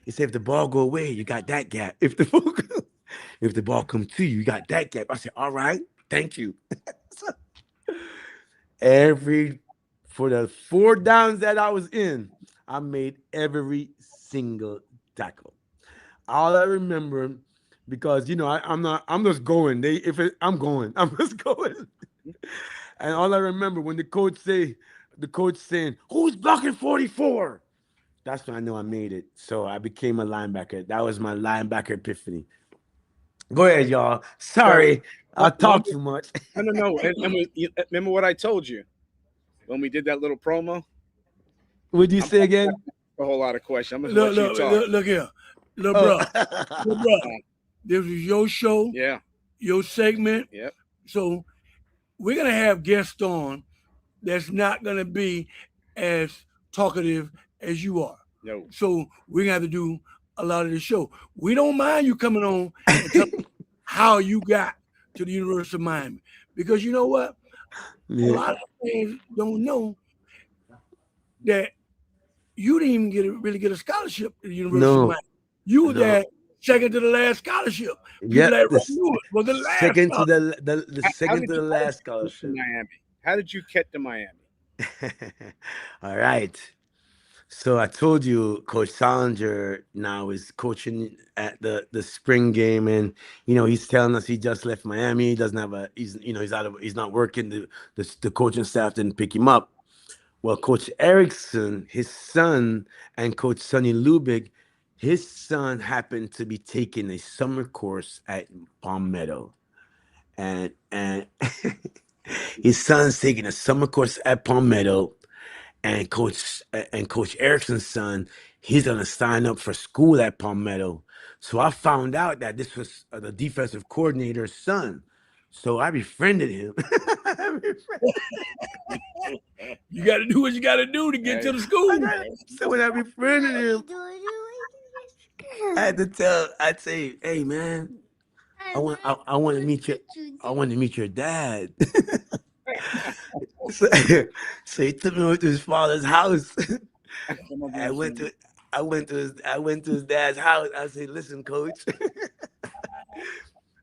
He said, if the ball go away, you got that gap. If the ball If the ball comes to you, you got that gap. I said, all right, thank you. So every for the 4 downs that I was in, I made every single tackle. All I remember, because I'm not, I'm just going. I'm going, I'm just going. And all I remember when the coach saying, "Who's blocking 44?" That's when I knew I made it. So I became a linebacker. That was my linebacker epiphany. Go ahead, y'all. So, Sorry, I well, talk too much. no. Remember what I told you when we did that little promo? Would you I'm say again? a whole lot of questions. I'm just Look, let you look, talk. look, look here, little Oh. bro, little bro. This is your show, Yeah. your segment. Yep. So we're gonna have guests on that's not gonna be as talkative as you are. No. So we're gonna have to do a lot of the show. We don't mind you coming on and tell us how you got to the University of Miami, because you know what? A lot of fans don't know that you didn't even really get a scholarship at the University of No, Miami. You were no. that second to the last scholarship. People Yep, that the knew it was the last second to scholarship. the How second did to the you last get to scholarship. Miami? How did you get to Miami? All right. So I told you, Coach Salinger now is coaching at the spring game, and he's telling us he just left Miami. He doesn't have he's not working. The coaching staff didn't pick him up. Well, Coach Erickson, his son, and Coach Sonny Lubick, his son happened to be taking a summer course at Palmetto, and his son's taking a summer course at Palmetto, and Coach Erickson's son, he's gonna sign up for school at Palmetto. So I found out that this was the defensive coordinator's son. So I befriended him. You got to do what you got to do to get to the school. So when I befriended him, I'd say, "Hey man, I want to meet your dad." so, so he took me over to his father's house. I went to I went to his dad's house. I said, "Listen, coach,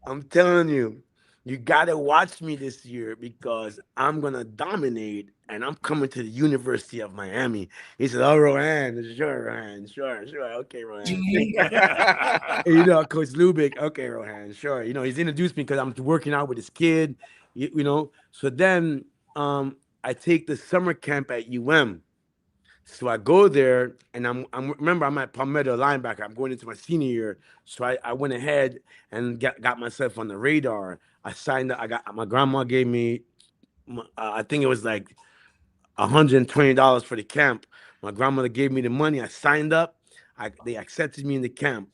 I'm telling you, you gotta watch me this year because I'm gonna dominate and I'm coming to the University of Miami." He said, "Oh, Rohan, sure, Rohan, sure, okay, Rohan." Coach Lubick, okay, Rohan, sure. He's introduced me because I'm working out with his kid. So then I take the summer camp at UM. So I go there, and remember I'm at Palmetto linebacker. I'm going into my senior year, so I went ahead and got myself on the radar. I signed up. I got my grandma gave me, I think it was like $120 for the camp. My grandmother gave me the money. I signed up. They accepted me in the camp.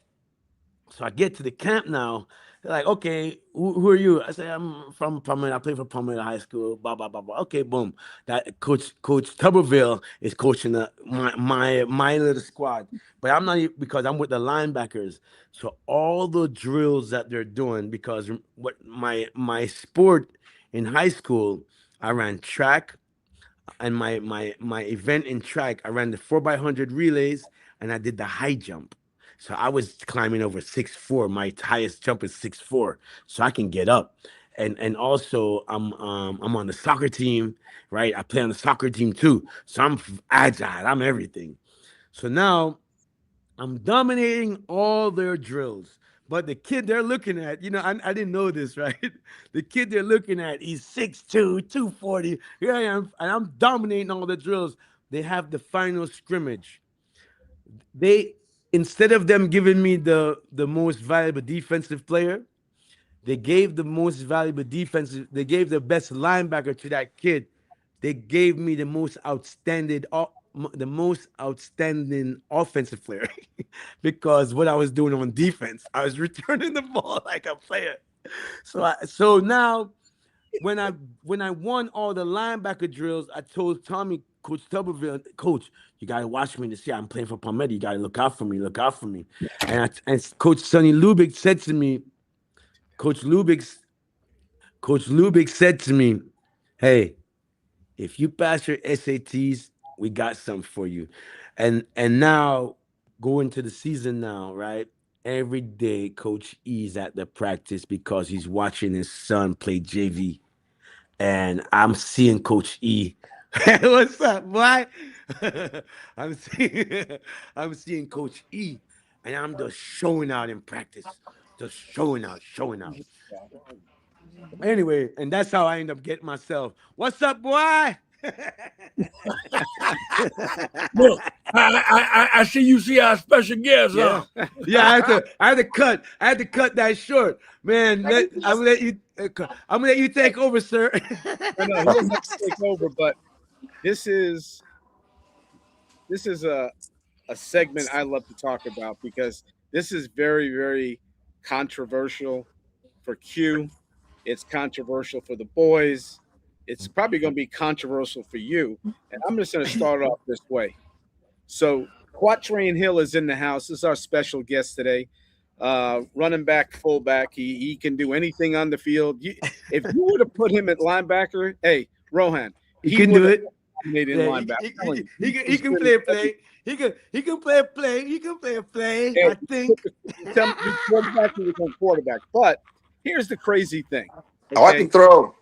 So I get to the camp now. They're like, "Okay, who are you?" I say, "I'm from Palmetto. I play for Palmetto High School." Blah blah blah blah. Okay, boom. That Coach Tuberville is coaching my little squad, but I'm not because I'm with the linebackers. So all the drills that they're doing, because what my sport in high school, I ran track, and my event in track, I ran the 4x100 relays, and I did the high jump. So I was climbing over 6'4". My highest jump is 6'4", so I can get up. And also I'm on the soccer team, right? I play on the soccer team too, so I'm agile. I'm everything. So now I'm dominating all their drills. But the kid they're looking at, I didn't know this, right? The kid they're looking at, he's 6'2", 240. Here I am, and I'm dominating all the drills. They have the final scrimmage. They Instead of them giving me the most valuable defensive player, they gave the most valuable defensive. They gave the best linebacker to that kid. They gave me the most outstanding offensive player because what I was doing on defense, I was returning the ball like a player. So now when I won all the linebacker drills, I told Tommy, Coach Tuberville, "Coach, you gotta watch me this year. I'm playing for Palmetto. You gotta look out for me. Look out for me." And Coach Sonny Lubick said to me, Coach Lubick's Coach Lubick said to me, "Hey, if you pass your SATs, we got something for you." And now going to the season now, right? every day Coach E's at the practice because he's watching his son play JV. And I'm seeing Coach E. What's up, boy? I'm seeing I'm seeing Coach E, and I'm just showing out in practice, just showing out, showing out. Anyway, and that's how I end up getting myself. What's up, boy? Look, I see you see our special guest, huh? Yeah, I had to cut that short, man. I'm gonna let you take over, sir. No, he doesn't have to take over, but this is a segment I love to talk about because this is very, very controversial for Q. It's controversial for the boys. It's probably going to be controversial for you. And I'm just going to start off this way. So Quatrain Hill is in the house. This is our special guest today. Running back, fullback. He can do anything on the field. If you were to put him at linebacker, hey, Rohan, he can do it. He can play a play. He can play a play. He can play a play. I think. Quarterback. But here's the crazy thing. Okay? Oh, I can throw.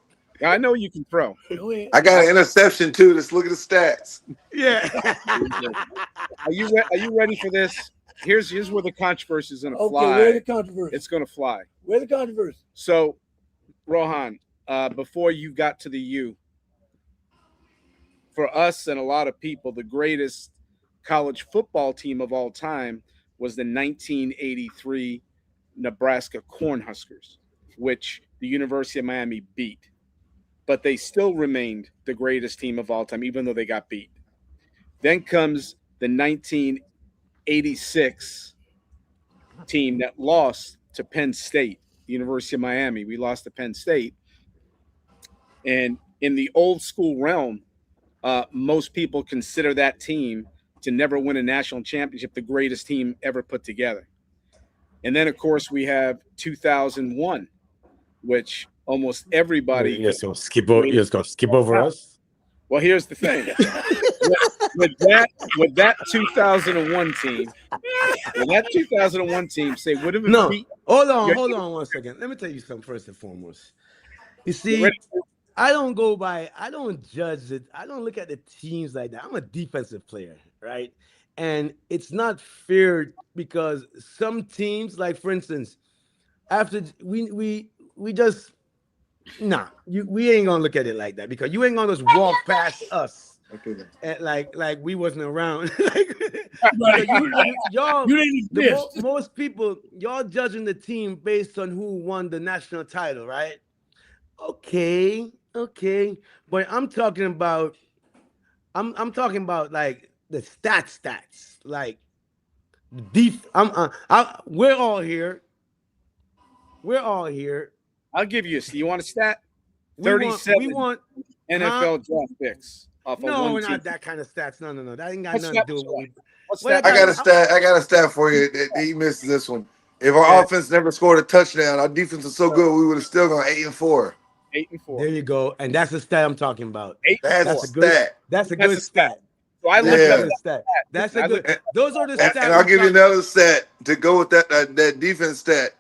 I know you can throw. I got an interception too. Let's look at the stats. Yeah. Are you ready for this? Here's where the controversy is going to fly. Where the controversy? It's going to fly. Where the controversy? So, Rohan, before you got to the U, for us and a lot of people, the greatest college football team of all time was the 1983 Nebraska Cornhuskers, which the University of Miami beat. But they still remained the greatest team of all time, even though they got beat. Then comes the 1986 team that lost to Penn State, the University of Miami. We lost to Penn State. And in the old school realm, most people consider that team to never win a national championship the greatest team ever put together. And then, of course, we have 2001, which almost everybody. You're just gonna skip over us. Well, here's the thing. with that 2001 team, say would have beat. Hold on 1 second. Let me tell you something first and foremost. You see, I don't judge it. I don't look at the teams like that. I'm a defensive player, right? And it's not fair because some teams, like for instance, after we just we ain't gonna look at it like that because you ain't gonna just walk past us. Okay. And like we wasn't around. Most people, y'all judging the team based on who won the national title, right? Okay. But I'm talking about like the stats. Like we're all here. I'll give you. So you want a stat? 37. We want NFL draft picks. No, we're not that kind of stats. No. That ain't got nothing to do with it. I got a stat for you. He missed this one. If our offense never scored a touchdown, our defense was so good, we would have still gone 8-4. 8-4. There you go. And that's the stat I'm talking about. That's a stat. That's a good stat. So I looked at the stat. That's a good. Those are the stats. And I'll give you another stat to go with that defense stat.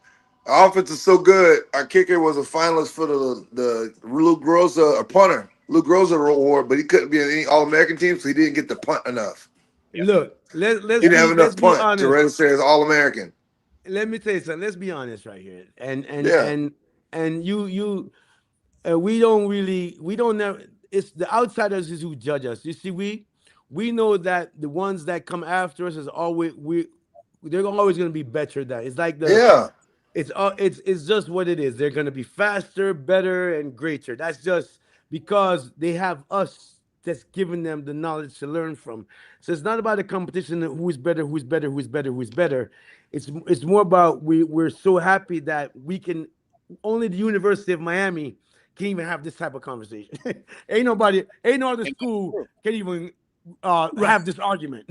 Our offense is so good. Our kicker was a finalist for the Luke Groza, a punter, Luke Groza award, but he couldn't be in any All-American team, so he didn't get the punt enough. Look, let's he didn't have enough punt to register as All-American. Let me tell you something. Let's be honest right here. And you we don't know. It's the outsiders is who judge us. You see, we know that the ones that come after us is always they're always going to be better than. It's like it's just what it is. They're going to be faster, better, and greater. That's just because they have us that's giving them the knowledge to learn from. So it's not about a competition of who's better. It's more about we're so happy that we can. Only the University of Miami can even have this type of conversation. ain't no other school can even have this argument.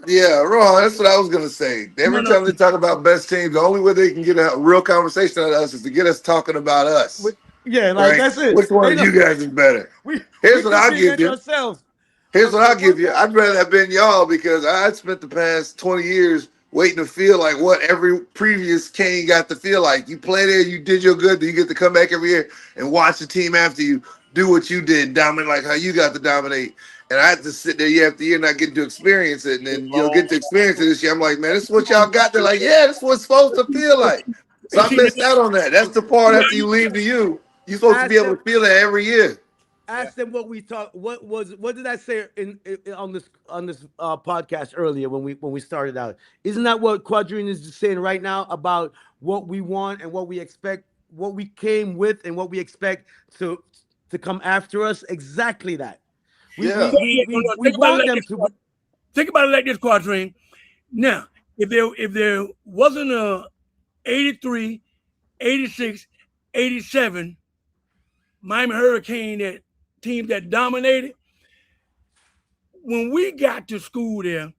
Yeah, Rohan, that's what I was gonna say. Every time they talk about best teams, the only way they can get a real conversation out of us is to get us talking about us. That's it. Which one of you guys is better? Here's what I'll give you. I'd rather have been y'all because I spent the past 20 years waiting to feel like what every previous Kane got to feel like. You play there, you did your good, then you get to come back every year and watch the team after you do what you did, dominate like how you got to dominate. And I had to sit there year after year and not get to experience it. And then you'll get to experience it this year. I'm like, man, this is what y'all got. They're like, yeah, this is what it's supposed to feel like. So I missed out on that. That's the part after you leave to you. You're supposed to be able to feel that every year. Ask them what we talked. What did I say on this podcast earlier when we started out? Isn't that what Quadrine is saying right now about what we want and what we expect, what we came with and what we expect to come after us? Exactly that. We want them to think about it like this, Quadrine. Now, if there wasn't a 83, 86, 87 Miami Hurricane that team that dominated, when we got to school there,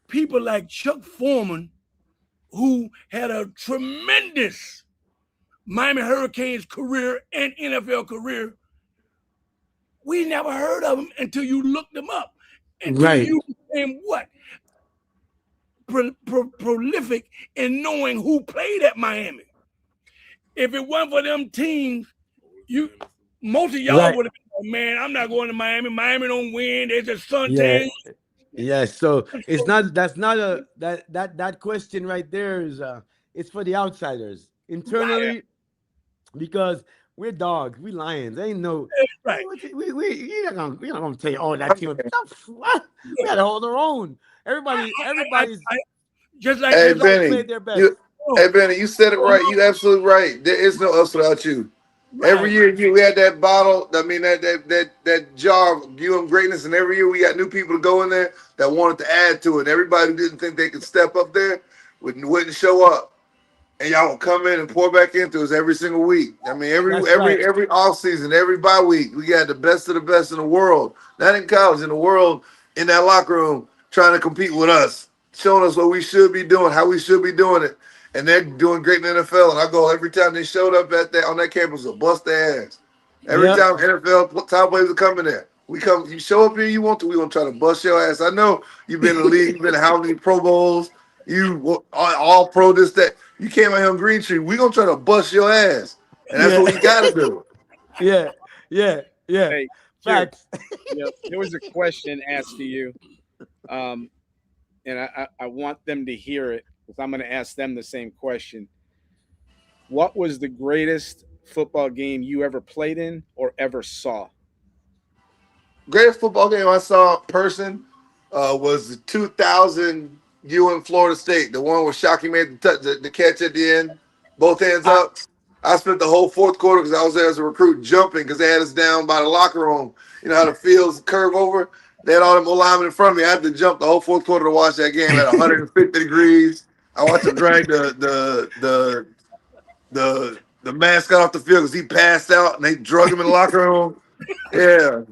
people like Chuck Foreman, who had a tremendous Miami Hurricanes career and NFL career, we never heard of him until you looked them up. Until you became what? Prolific in knowing who played at Miami. If it wasn't for them teams, most of y'all would have been, man, I'm not going to Miami. Miami don't win. There's a suntan. Yeah. So it's not. That's not a that question right there is it's for the outsiders internally, because we're dogs, we lions. Ain't no right. We're not gonna tell you all that team. We gotta hold our own. Everybody's just like Benny, played their best. Hey Benny, you said it right. You absolutely right. There is no us without you. Right. Every year we had that bottle. I mean that jar of UM greatness, and every year we got new people to go in there that wanted to add to it. Everybody who didn't think they could step up there wouldn't show up, and y'all will come in and pour back into us every single week. I mean every off season, every bye week, we got the best of the best in the world, not in college, in the world, in that locker room, trying to compete with us, showing us what we should be doing, how we should be doing it. And they're doing great in the NFL. And I go every time they showed up on that campus, will bust their ass. Every time NFL top players are coming there. You show up here, you want to, we want to try to bust your ass. I know you've been in the league, you've been in how many Pro Bowls, you all pro this, that. You came out here on Green Tree, we're going to try to bust your ass. And that's what we got to do. Yeah. Hey, facts. There was a question asked to you, and I want them to hear it, because I'm going to ask them the same question. What was the greatest football game you ever played in or ever saw? Greatest football game I saw in person was the 2000 UM Florida State, the one where Shockey made the catch at the end, both hands up. I spent the whole fourth quarter, because I was there as a recruit, jumping because they had us down by the locker room. You know how the fields curve over? They had all them linemen in front of me. I had to jump the whole fourth quarter to watch that game at 150 degrees. I watched him drag the mascot off the field because he passed out and they drug him in the locker room. Yeah,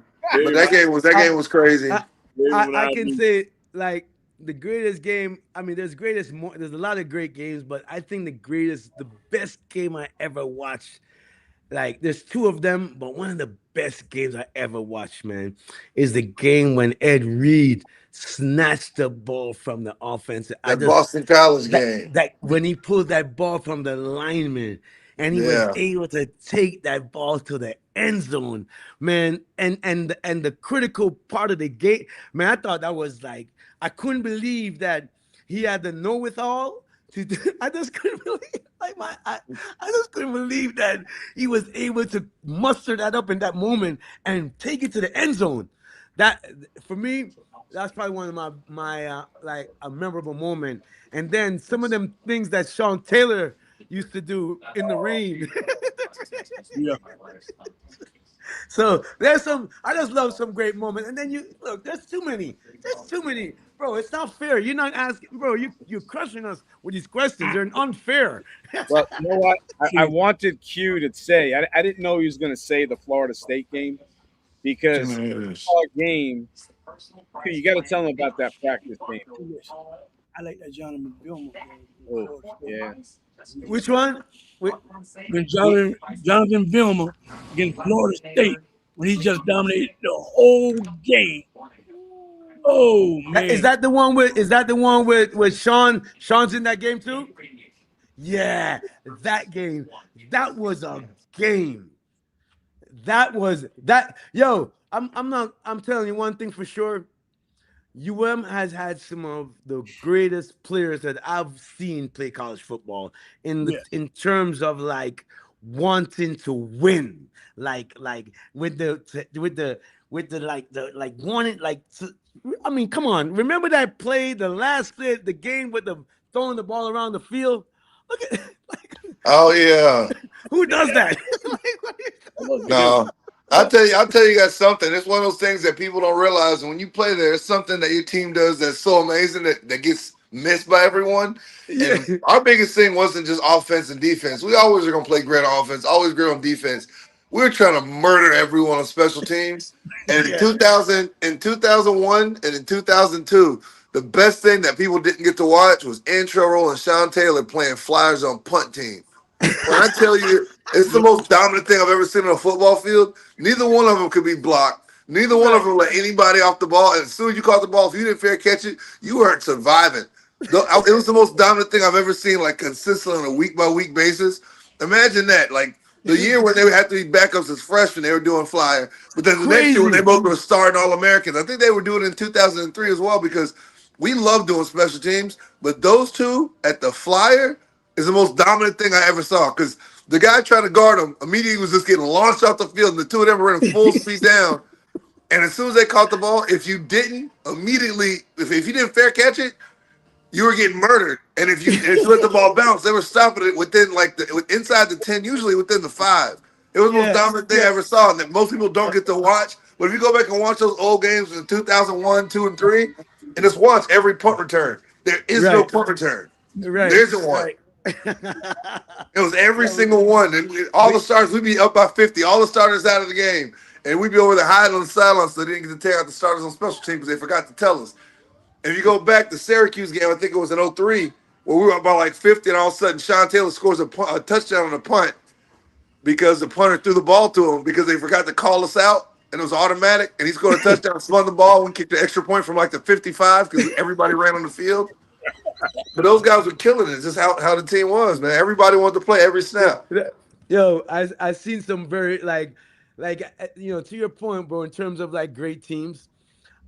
but that game was crazy. I can say, like, the greatest game. I mean, there's a lot of great games, but I think the best game I ever watched. Like, there's two of them, but one of the best games I ever watched, man, is the game when Ed Reed snatched the ball from the offense. Boston College game. That when he pulled that ball from the lineman and he was able to take that ball to the end zone, man. And the critical part of the game, man, I thought that was like, I couldn't believe that he had the know-it-all. I just couldn't believe, I just couldn't believe that he was able to muster that up in that moment and take it to the end zone. That, for me, that's probably one of my like a memorable moment. And then some of them things that Sean Taylor used to do in the rain. So there's I just love some great moments. And then there's too many. Bro, it's not fair. You're not asking, bro, you're crushing us with these questions. They're unfair. Well, you know what? I wanted Q to say, I didn't know he was going to say the Florida State game, because game, you got to tell him about that practice game. I like that Jonathan Vilma. Oh, yeah. Which one? When Jonathan Vilma against Florida State, when he just dominated the whole game. Oh man, Is that the one with Sean? Sean's in that game too? Yeah, that game. That was a game. That was that. Yo, I'm not. I'm telling you one thing for sure. has had some of the greatest players that I've seen play college football yeah. in terms of like wanting to win, like with the like wanting I mean, come on, remember that play, the last play, the game with the throwing the ball around the field? Look at like, Oh yeah. who does that? No. I'll tell you guys something. It's one of those things that people don't realize. When you play there, it's something that your team does that's so amazing that gets missed by everyone. Yeah. And our biggest thing wasn't just offense and defense. We always are gonna play great on offense, always great on defense. We were trying to murder everyone on special teams. And in 2001 and in 2002, the best thing that people didn't get to watch was Antrell and Sean Taylor playing flyers on punt team. When I tell you, it's the most dominant thing I've ever seen on a football field. Neither one of them could be blocked. Neither one of them let anybody off the ball. And as soon as you caught the ball, if you didn't fair catch it, you weren't surviving. It was the most dominant thing I've ever seen, like consistent on a week by week basis. Imagine that, like the year when they would have to be backups as freshmen, they were doing flyer. But then the next year when they both were starting All-Americans, I think they were doing it in 2003 as well because we love doing special teams. But those two at the flyer is the most dominant thing I ever saw because the guy trying to guard him immediately was just getting launched off the field, and the two of them were running full speed down. And as soon as they caught the ball, if you didn't immediately, if you didn't fair catch it, you were getting murdered. And if you let the ball bounce, they were stopping it within inside the 10, usually within the 5. It was the most dominant thing I ever saw, and that most people don't get to watch. But if you go back and watch those old games in 2001, 2, and 3, and just watch every punt return, there is no punt return. There isn't one. It was every single one. And all the starters, we'd be up by 50, all the starters out of the game. And we'd be over there hiding on the sidelines so they didn't get to take out the starters on special teams because they forgot to tell us. If you go back to Syracuse game, I think it was in 03, where we were up by like 50, and all of a sudden Sean Taylor scores a touchdown on a punt because the punter threw the ball to him because they forgot to call us out, and it was automatic, and he scored a touchdown, spun the ball, and kicked the extra point from like the 55 because everybody ran on the field. But those guys were killing it. It's just how the team was, man. Everybody wanted to play every snap. Yo, I seen some very like to your point, bro, in terms of like great teams.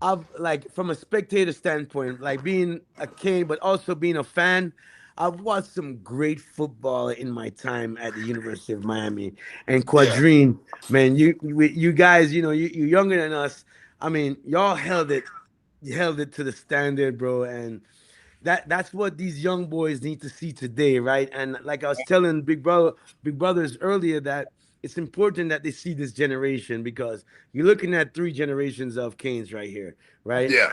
I've like from a spectator standpoint, like being a Cane, but also being a fan, I've watched some great football in my time at the University of Miami and Quadrine. Man, you guys, you're younger than us. I mean, y'all held it to the standard, bro, and that's what these young boys need to see today, right? And like I was telling big brothers earlier, that it's important that they see this generation because you're looking at 3 generations of Canes right here, right? Yeah.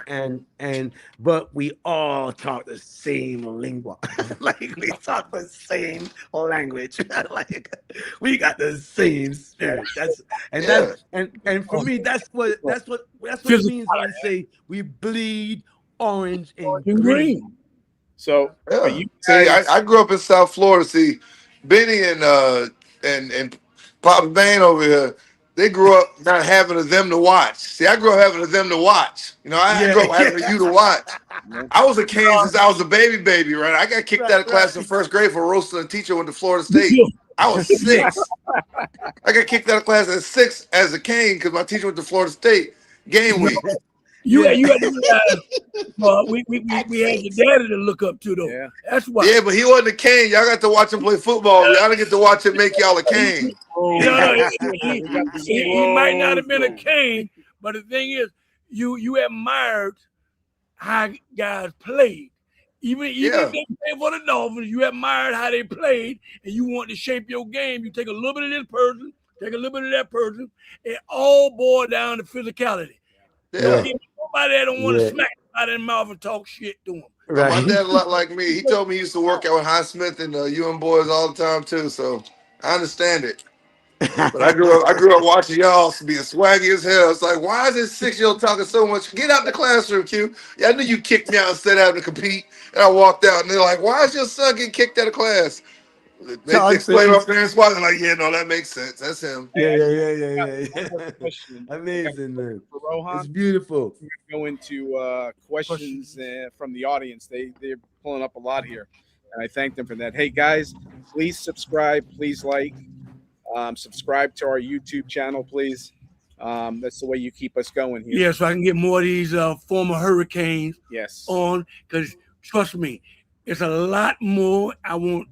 But we all talk the same lingua. Like we talk the same language. Like we got the same spirit. And for me, that's what it means when I say we bleed orange and green. So I grew up in South Florida. See, Benny and Papa Bain over here, they grew up not having a them to watch. See, I grew up having a them to watch. I grew up having a you to watch. I was a Cane since I was a baby, right? I got kicked out of class in first grade for roasting a teacher went to Florida State. I was 6. I got kicked out of class at 6 as a Cane because my teacher went to Florida State game week. You had to realize, we had your daddy to look up to, though. Yeah. That's why. Yeah, but he wasn't a Cane. Y'all got to watch him play football. Y'all didn't get to watch him make y'all a Cane. He might not have been a Cane, but the thing is, you admired how guys played. Even if they played for the Dolphins, you admired how they played, and you want to shape your game. You take a little bit of this person, take a little bit of that person. It all boils down to physicality. Yeah. Nobody that don't want to smack out of their mouth and talk shit to him. Right. My dad a lot like me. He told me he used to work out with Highsmith and boys all the time too. So I understand it. But I grew up watching y'all being swaggy as hell. It's like, why is this 6-year-old talking so much? Get out the classroom, Q. Yeah, I knew you kicked me out instead of having to compete. And I walked out, and they're like, why is your son getting kicked out of class? They explain off there and squad. They're like, yeah, no, that makes sense. That's him. Yeah. Question. Amazing, man. For Rohan, It's beautiful. go into questions from the audience. They're pulling up a lot here, and I thank them for that. Hey guys, please subscribe, please like, subscribe to our YouTube channel, please. That's the way you keep us going here. Yeah, so I can get more of these former Hurricanes on, because trust me, it's a lot more. I want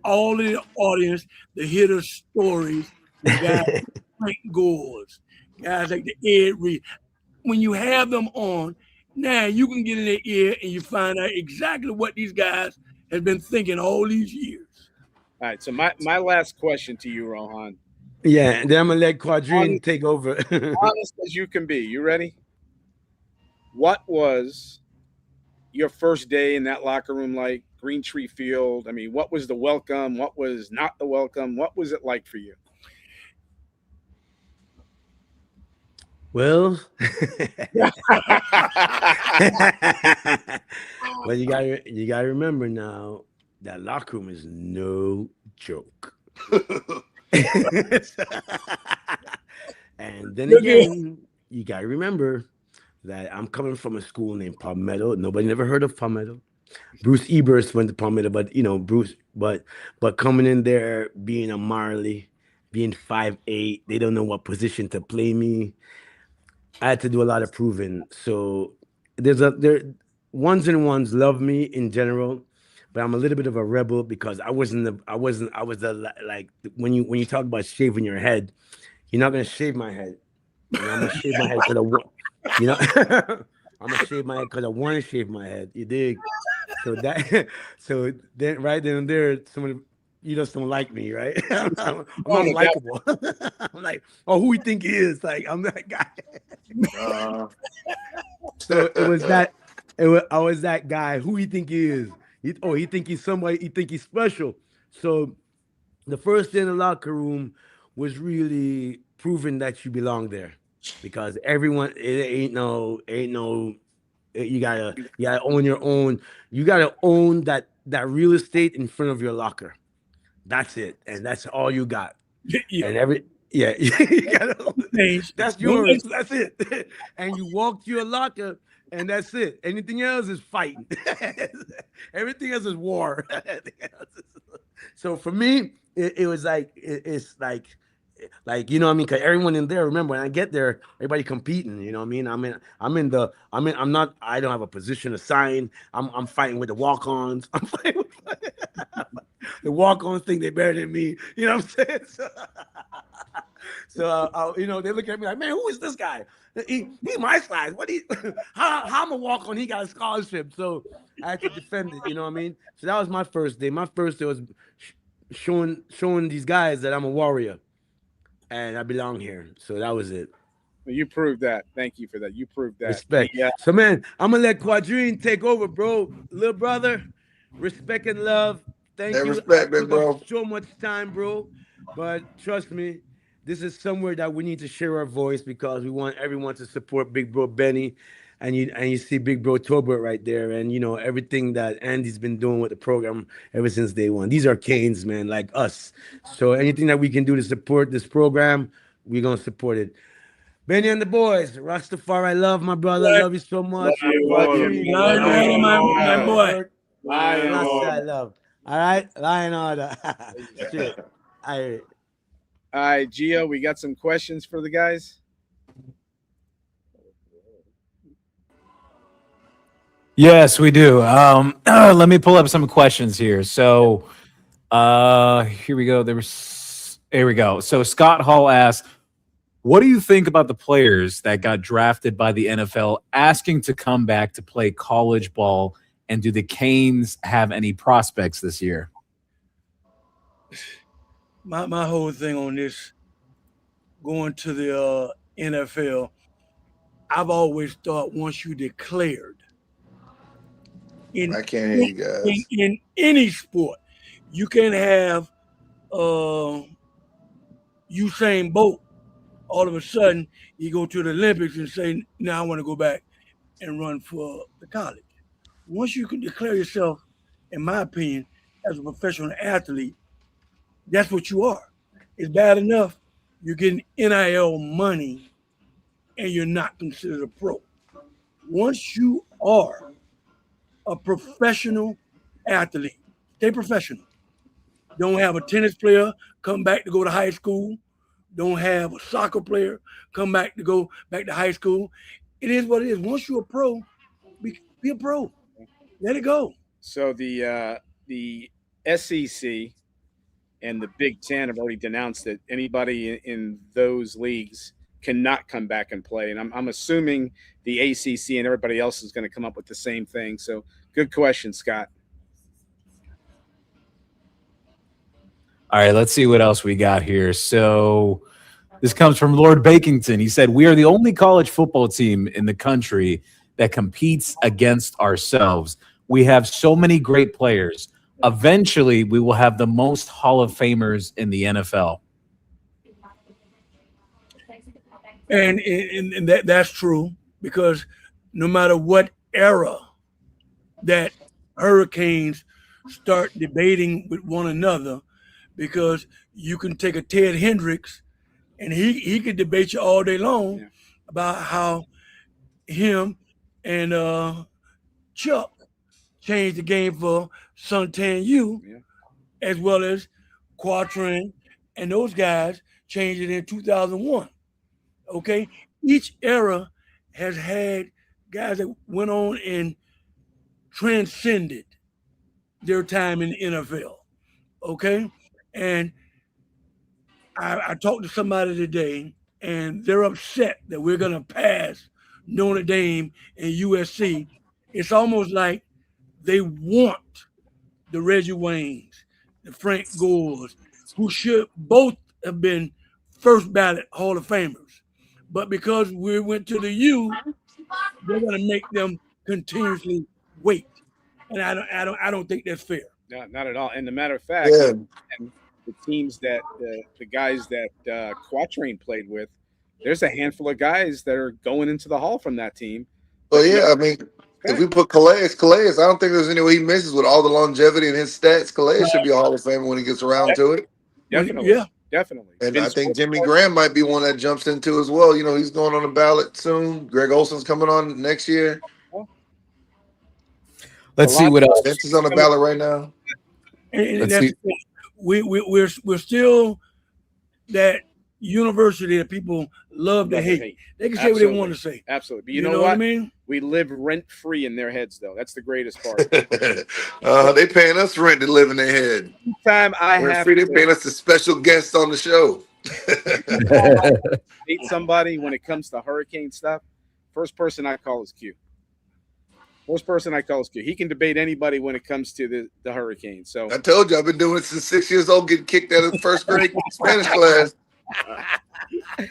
all of the audience to hear the stories. Guys like Frank Gores, guys like the Ed Reed. When you have them on, now you can get in their ear and you find out exactly what these guys have been thinking all these years. All right, so my last question to you, Rohan. Yeah, then I'm gonna let Quadrine take over. Honest as you can be. You ready? What was your first day in that locker room like? Green Tree Field. I mean, what was the welcome? What was not the welcome? What was it like for you? Well, well, you gotta remember now that locker room is no joke. And then again, you gotta remember that I'm coming from a school named Palmetto. Nobody never heard of Palmetto. Bruce Ebers went to Palmetto, but but coming in there, being a Marley, being 5'8", they don't know what position to play me. I had to do a lot of proving. So there ones and ones love me in general, but I'm a little bit of a rebel because I was the like when you talk about shaving your head, you're not gonna shave my head. You know, I'm gonna shave my head because I'm gonna shave my head because I want to shave my head. You dig? So so then right then and there, someone you just don't like me, right? I'm not likable. I'm like, oh, who you think he is? Like, I'm that guy. So it was that. I was that guy. Who you think he is? He think he's somebody. He think he's special. So the first day in the locker room was really proving that you belong there, because everyone ain't no. You gotta own your own. You gotta own that real estate in front of your locker. That's it, and that's all you got. Yeah. And you gotta, that's yours. That's it. And you walk to your locker, and that's it. Anything else is fighting. Everything else is war. So for me, it was like it's like you know what I mean? Because everyone in there, remember, when I get there, everybody competing. You know what I mean? I don't have a position assigned. I'm fighting with the walk-ons. I'm fighting with the walk-ons think they're better than me. You know what I'm saying? So they look at me like, man, who is this guy? He my size. How I'm a walk-on? He got a scholarship. So I had to defend it. You know what I mean? So that was my first day. My first day was showing these guys that I'm a warrior. And I belong here. So that was it. Well, you proved that. Thank you for that. You proved that. Respect. Yeah. So, man, I'm going to let Quadrine take over, bro. Little brother, respect and love. Thank you. Respect, big bro. So much time, bro. But trust me, this is somewhere that we need to share our voice, because we want everyone to support Big Bro Benny. And you see Big Bro Tolbert right there, and everything that Andy's been doing with the program ever since day one. These are Canes, man, like us. So anything that we can do to support this program, we're gonna support it. Benny and the boys, Rastafari, love my brother, love you so much. My boy. I love. All right, Lion Order. Shit. All right, Gio, we got some questions for the guys. Yes, we do. Let me pull up some questions here. So here we go. Here we go. So Scott Hall asks, what do you think about the players that got drafted by the NFL asking to come back to play college ball? And do the Canes have any prospects this year? My whole thing on this, going to the NFL, I've always thought once you declared, I can't hear you guys. In any sport, you can have Usain Bolt. All of a sudden, you go to the Olympics and say, now I want to go back and run for the college. Once you can declare yourself, in my opinion, as a professional athlete, That's what you are. It's bad enough you're getting NIL money and you're not considered a pro. Once you are a professional athlete, stay professional. Don't have a tennis player come back to go to high school. Don't have a soccer player come back to go back to high school. It is what it is. Once you're a pro, be a pro. Let it go. So the SEC and the Big Ten have already denounced that anybody in those leagues cannot come back and play. And I'm assuming the ACC and everybody else is going to come up with the same thing. So good question, Scott. All right, let's see what else we got here. So this comes from Lord Bakington. He said, "We are the only college football team in the country that competes against ourselves. We have so many great players. Eventually, we will have the most Hall of Famers in the NFL." And that's true, because no matter what era that Hurricanes start debating with one another, because you can take a Ted Hendricks and he could debate you all day long about how him and Chuck changed the game for Suntan U, as well as Quatrain and those guys changed it in 2001. Okay, each era has had guys that went on and transcended their time in the NFL. Okay, and I talked to somebody today, and they're upset that we're going to pass Notre Dame and USC. It's almost like they want the Reggie Waynes, the Frank Gores, who should both have been first ballot Hall of Famers. But because we went to the U, they're going to make them continuously wait, and I don't think that's fair. No, not at all. And the matter of fact, and the teams that the guys that Quatrain played with, there's a handful of guys that are going into the Hall from that team. Well, yeah, I mean, if we put Calais, I don't think there's any way he misses with all the longevity in his stats. Calais should be a Hall of Famer when he gets around to it. Definitely. Yeah. Definitely. And I think Jimmy Graham might be one that jumps into as well. You know, he's going on the ballot soon. Greg Olson's coming on next year. Let's see what else. Vince is on the ballot right now. And that's we're still that university that people love to hate. They can say what they want to say. Absolutely. But you know what I mean? We live rent-free in their heads, though. That's the greatest part. They paying us rent to live in their head. Time they're paying us a special guest on the show. Hate somebody when it comes to hurricane stuff. First person I call is Q. He can debate anybody when it comes to the hurricane. So I told you I've been doing it since 6 years old, getting kicked out of first grade Spanish class.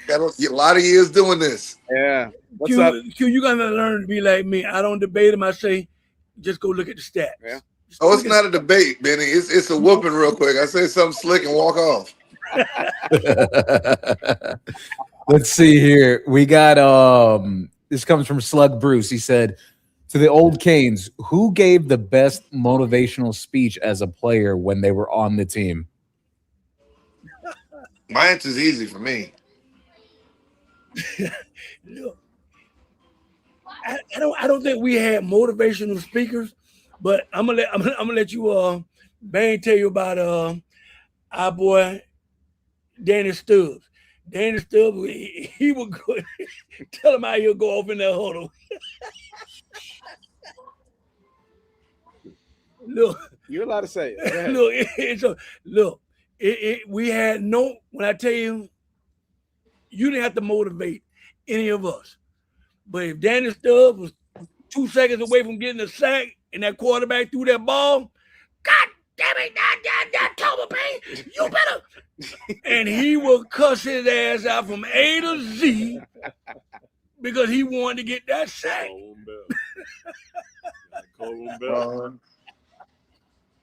Got a lot of years doing this. Yeah. What's up? Q, you gotta learn to be like me. I don't debate him. I say, just go look at the stats. Yeah. Oh, it's not a debate, Benny. It's a whooping real quick. I say something slick and walk off. Let's see here. We got this comes from Slug Bruce. He said, to the old Canes, who gave the best motivational speech as a player when they were on the team? My answer is easy for me. Look, I don't think we had motivational speakers, but I'm gonna let you Bang tell you about our boy Danny Stubbs. Danny Stubbs, he would go tell him how he'll go off in that huddle. Look, you're allowed to say it. Look, we had no. When I tell you, you didn't have to motivate any of us. But if Danny Stubbs was 2 seconds away from getting a sack and that quarterback threw that ball, God damn it, that Toba Payne, you better. And he would cuss his ass out from A to Z because he wanted to get that sack.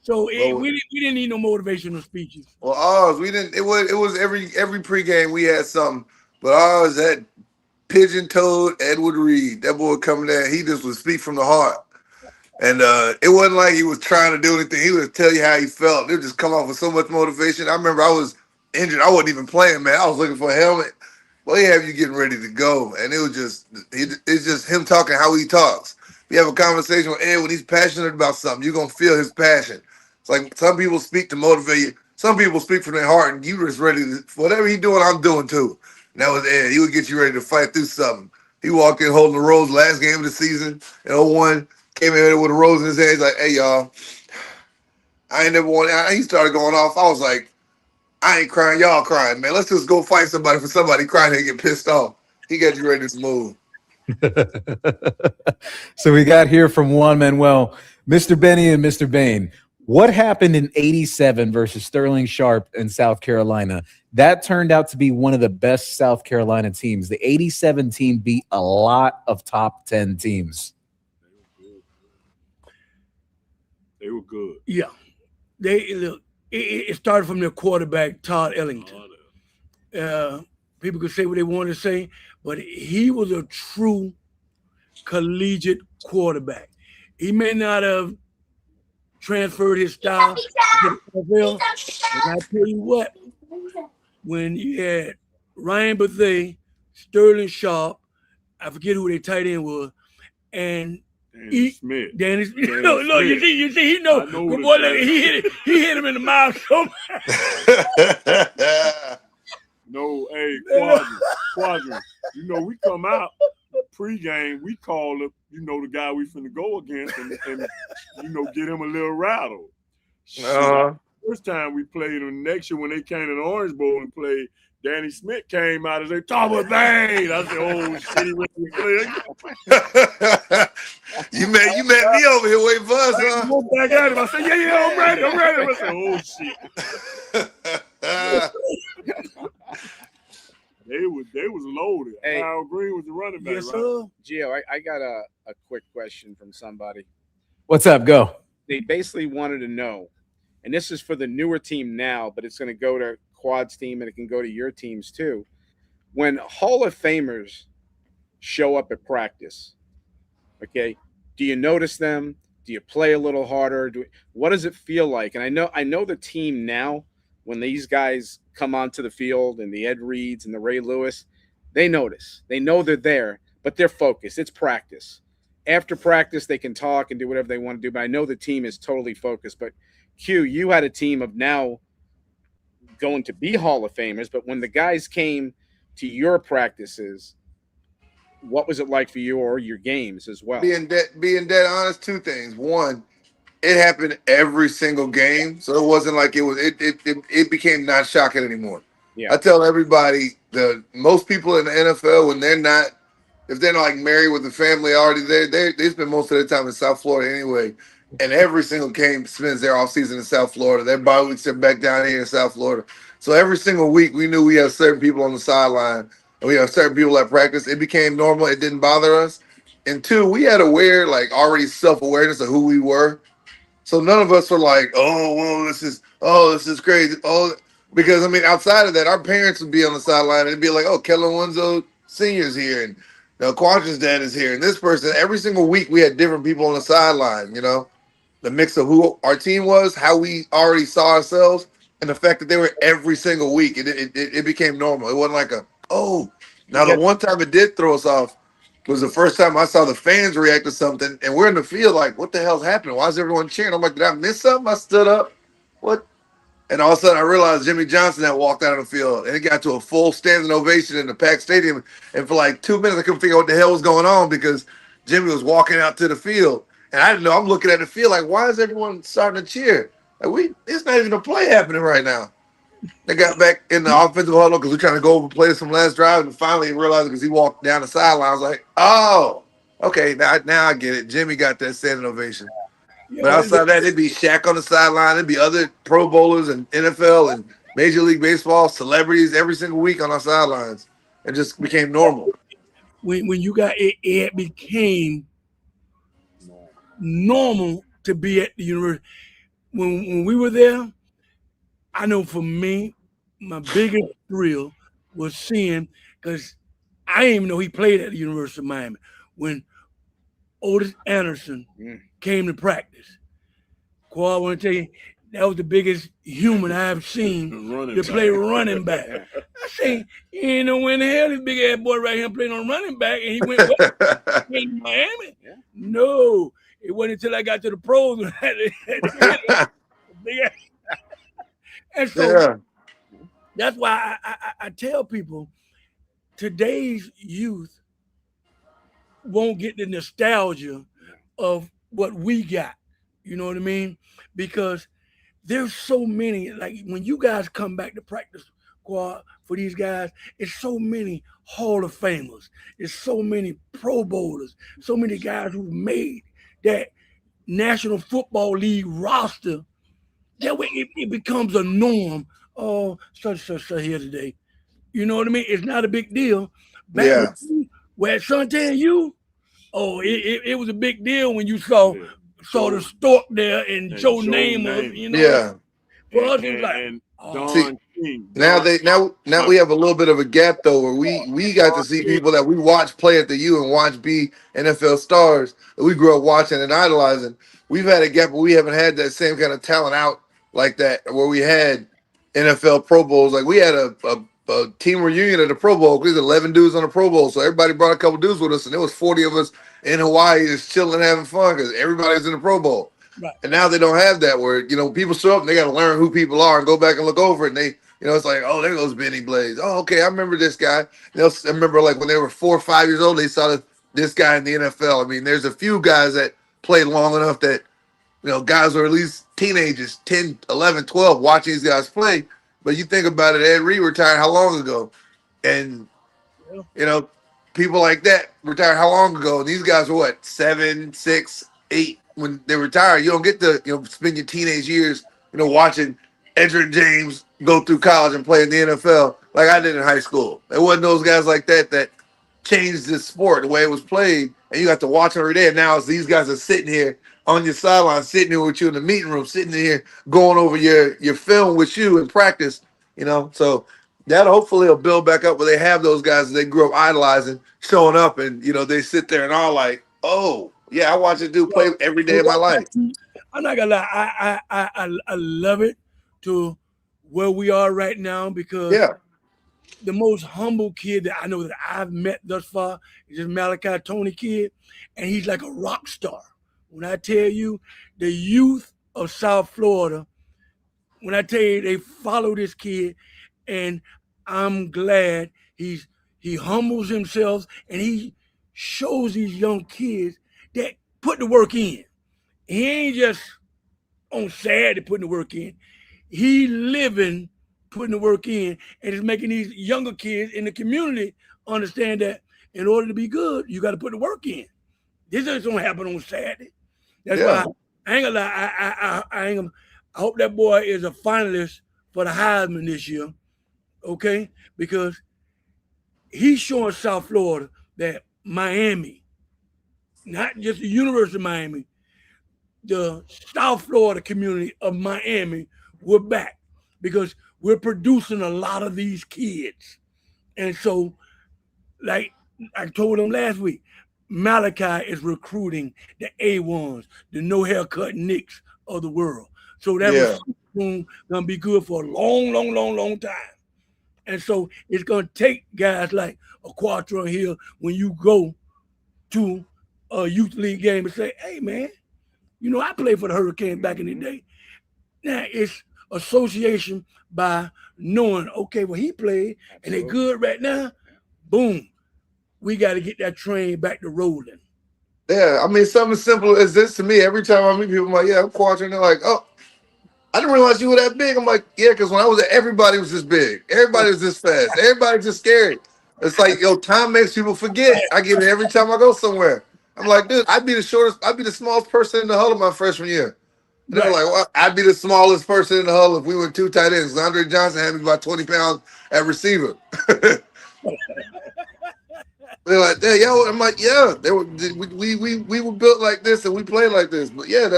So we didn't need no motivational speeches. Well, ours we didn't. It was every pregame we had something, but ours that pigeon-toed Edward Reed. That boy coming there, he just would speak from the heart. And it wasn't like he was trying to do anything. He would tell you how he felt. It would just come off with so much motivation. I remember I was injured. I wasn't even playing, man. I was looking for a helmet. Well, he have you getting ready to go. And it was just, it's just him talking how he talks. If you have a conversation with Ed when he's passionate about something, you're going to feel his passion. It's like some people speak to motivate you. Some people speak from their heart, and you just ready to, whatever he doing, I'm doing too. And that was Ed. He would get you ready to fight through something. He walked in holding the rose last game of the season in 01. Came in there with a rose in his hand. He's like, hey, y'all, I ain't never won. He started going off. I was like, I ain't crying. Y'all crying, man. Let's just go fight somebody for somebody crying and get pissed off. He got you ready to move. So we got here from Juan Manuel, Mr. Benny and Mr. Bain. What happened in 87 versus Sterling Sharp in South Carolina? That turned out to be one of the best South Carolina teams. The 87 team beat a lot of top 10 teams. They were good. Yeah. It started from their quarterback, Todd Ellington. People could say what they wanted to say, but he was a true collegiate quarterback. He may not have transferred his style to the NFL, but I tell you what, when you had Ryan Bethea, Sterling Sharp, I forget who their tight end was, and Smith. Danny Smith. No, you see, he knows. Boy, he hit him in the mouth so much. No, hey, Quadrant. You know, we come out pregame, we call up, you know, the guy we finna go against and you know, get him a little rattle. First time we played them, next year when they came to the Orange Bowl and played, Danny Smith came out and said, Thomas Bain. I said, oh, shit, he went to play. You met me over here waiting for us, huh? I looked back at him. I said, yeah, I'm ready. I said, oh, shit. They was loaded. Hey, Harold Green was the running back, yes, right? sir. Gio, I got a quick question from somebody. What's up? Go. They basically wanted to know, and this is for the newer team now, but it's going to go to Quad's team and it can go to your teams too. When Hall of Famers show up at practice, okay, do you notice them? Do you play a little harder? What does it feel like? And I know the team now, when these guys come onto the field and the Ed Reeds and the Ray Lewis, they notice. They know they're there, but they're focused. It's practice. After practice, they can talk and do whatever they want to do, but I know the team is totally focused. But Q, you had a team of now going to be Hall of Famers, but when the guys came to your practices, what was it like for you or your games as well? Being dead honest, two things. One, it happened every single game, so it wasn't like it became not shocking anymore. Yeah. I tell everybody, most people in the NFL, when if they're not like married with the family already, they spend most of their time in South Florida anyway. And every single game spends their off season in South Florida. Their bye weeks are back down here in South Florida. So every single week we knew we had certain people on the sideline and we have certain people at practice. It became normal. It didn't bother us. And two, we had already self-awareness of who we were. So none of us were like, this is crazy. Because I mean, outside of that, our parents would be on the sideline and it'd be like, Kellen Winslow Sr.'s here and Quantra's dad is here and this person. Every single week we had different people on the sideline, you know. The mix of who our team was, how we already saw ourselves, and the fact that they were every single week. It became normal. It wasn't like the one time it did throw us off was the first time I saw the fans react to something, and we're in the field like, what the hell's happening? Why is everyone cheering? I'm like, did I miss something? I stood up. What? And all of a sudden I realized Jimmy Johnson had walked out of the field, and it got to a full standing ovation in the packed stadium. And for like 2 minutes, I couldn't figure out what the hell was going on because Jimmy was walking out to the field. And I didn't know. I'm looking at the field like, why is everyone starting to cheer? Like it's not even a play happening right now. They got back in the offensive huddle because we're trying to go over play some last drive, and finally realized because he walked down the sideline. I was like, oh, okay, now I get it. Jimmy got that standing ovation. But outside of that, it'd be Shaq on the sideline. It'd be other Pro Bowlers and NFL and Major League Baseball celebrities every single week on our sidelines. It just became normal. When you got it became normal to be at the university. When we were there, I know for me, my biggest thrill was seeing, because I didn't even know he played at the University of Miami, when Otis Anderson came to practice. Quad, I want to tell you, that was the biggest human I've seen to play running back. I say, you ain't know when the hell this big ass boy right here playing on running back, and he went in Miami. Yeah. No, it wasn't until I got to the pros. And so that's why I tell people, today's youth won't get the nostalgia of what we got. You know what I mean? Because there's so many, like when you guys come back to practice Quad for these guys, it's so many Hall of Famers, it's so many Pro Bowlers, so many guys who made that National Football League roster. That way it becomes a norm. Oh, such here today. You know what I mean? It's not a big deal. Back where Suntan you, it was a big deal when you saw the stork there and Joe Namath, you know. Yeah. For us, it was like, Don King. Now we have a little bit of a gap though, where we got to see people that we watch play at the U and watch be NFL stars that we grew up watching and idolizing. We've had a gap where we haven't had that same kind of talent out like that, where we had NFL Pro Bowls. Like we had a team reunion at the Pro Bowl. We had 11 dudes on the Pro Bowl, so everybody brought a couple dudes with us, and there was 40 of us in Hawaii just chilling, having fun because everybody's in the Pro Bowl. Right. And now they don't have that, where people show up and they got to learn who people are and go back and look over it, and they, it's like, oh, there goes Benny Blaze. Oh, okay, I remember this guy. I remember like when they were 4 or 5 years old, they saw this guy in the NFL. I mean, there's a few guys that played long enough that guys are at least teenagers, 10, 11, 12, watching these guys play. But you think about it, Ed Reed retired how long ago? And, people like that retired how long ago? And these guys were what, 7, 6, 8 when they retire. You don't get to, spend your teenage years, watching Edgerrin James go through college and play in the NFL like I did in high school. There wasn't those guys like that changed this sport, the way it was played, and you got to watch every day. And now it's these guys are sitting here on your sideline, sitting here with you in the meeting room, sitting here going over your film with you in practice, So that hopefully will build back up where they have those guys that they grew up idolizing showing up, and they sit there and all like, oh yeah, I watch this dude play every day of my life. I'm not gonna lie, I love it to where we are right now, because the most humble kid that I know that I've met thus far is this Malachi Tony kid, and he's like a rock star. When I tell you, the youth of South Florida, when I tell you they follow this kid, and I'm glad he humbles himself and he shows these young kids that put the work in. He ain't just on Saturday putting the work in. He living, putting the work in, and is making these younger kids in the community understand that in order to be good, you got to put the work in. This isn't going to happen on Saturday. That's why I ain't gonna lie. I hope that boy is a finalist for the Heisman this year, okay? Because he's showing South Florida that Miami, not just the University of Miami, the South Florida community of Miami, we're back because we're producing a lot of these kids. And so, like I told them last week, Malachi is recruiting the A1s, the no haircut Knicks of the world. So that was gonna be good for a long time. And so it's gonna take guys like a Quattro Hill when you go to a youth league game and say, hey man, I played for the Hurricanes back in the day. Now it's association by knowing, okay, well he played and they good right now. Boom. We got to get that train back to rolling. Yeah, I mean, something as simple as this to me. Every time I meet people, I'm like, yeah, I'm Quattro. And they're like, oh, I didn't realize you were that big. I'm like, yeah, because when I was there, everybody was this big. Everybody was this fast. Everybody's just scary. It's like, time makes people forget. I get it every time I go somewhere. I'm like, dude, I'd be the smallest person in the huddle my freshman year. And they're like, well, I'd be the smallest person in the huddle if we were 2 tight ends. Andre Johnson had me about 20 pounds at receiver. They're like, yo, I'm like, yeah, we were built like this and we play like this. But yeah,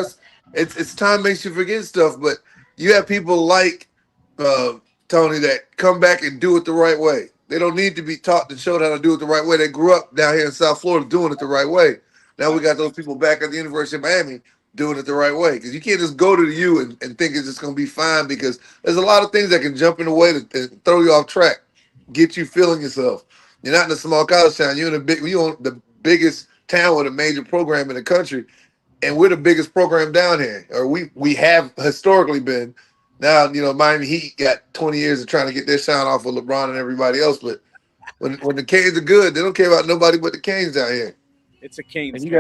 it's time makes you forget stuff. But you have people like Tony that come back and do it the right way. They don't need to be taught to show how to do it the right way. They grew up down here in South Florida doing it the right way. Now we got those people back at the University of Miami doing it the right way. Because you can't just go to the U and think it's just going to be fine, because there's a lot of things that can jump in the way to throw you off track, get you feeling yourself. You're not in a small college town. You're in the biggest town with a major program in the country, and we're the biggest program down here, or we have historically been. Now, Miami Heat got 20 years of trying to get their shine off of LeBron and everybody else, but when the Canes are good, they don't care about nobody but the Canes out here. It's a Canes. And you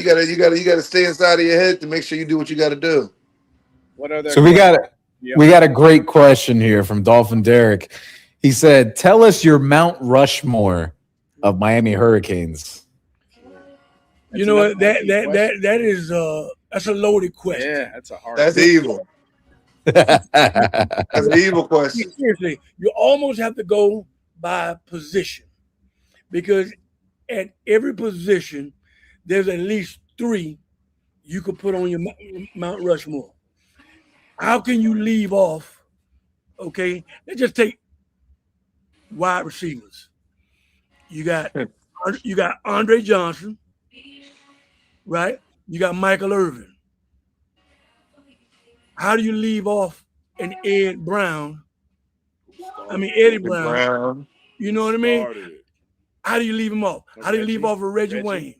gotta stay inside of your head to make sure you do what you gotta do. What other? So we got a great question here from Dolphin Derek. He said, "Tell us your Mount Rushmore of Miami Hurricanes." You know what? That is that's a loaded question. Yeah, that's a hard. That's evil. That's an evil question. Seriously, you almost have to go by position, because at every position there's at least 3 you could put on your Mount Rushmore. How can you leave off? Okay, let's just take wide receivers. You got Andre Johnson, right? You got Michael Irvin. How do you leave off an Eddie Brown? You know what I mean? How do you leave him off? How do you leave off a Reggie Wayne?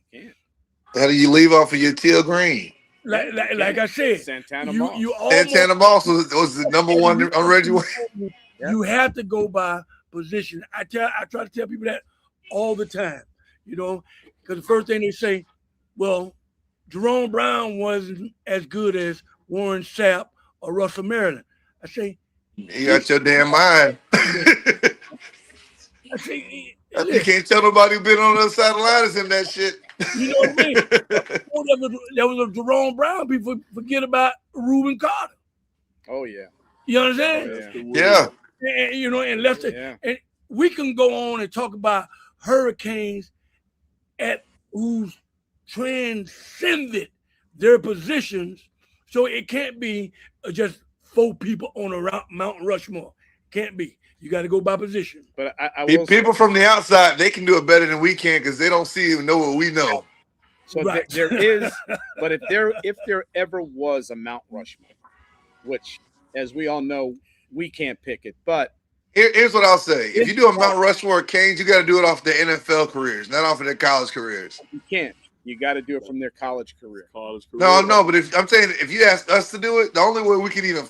How do you leave off of your Teal Green? Like I said, Santana Moss. Santana Moss was the number one on Reggie Wayne. You have to go by position. I try to tell people that all the time, because the first thing they say, well, Jerome Brown wasn't as good as Warren Sapp or Russell Maryland. I say, you got your damn mind. I say, you can't tell nobody who been on the other side of the line is in that shit. You know what I mean? There was a Jerome Brown. People forget about Reuben Carter. Oh yeah. You understand? Yeah. And Lester, and we can go on and talk about Hurricanes who's transcended their positions, so it can't be just 4 people on a Mount Rushmore. Can't be. You got to go by position. But people from the outside, they can do it better than we can, because they don't see and know what we know. So right. there is, but if there ever was a Mount Rushmore, which, as we all know, we can't pick it. But here's what I'll say: if you do a Mount Rushmore Canes, you got to do it off their NFL careers, not off of their college careers. You can't. You got to do it from their college career. No, but I'm saying if you ask us to do it, the only way we could even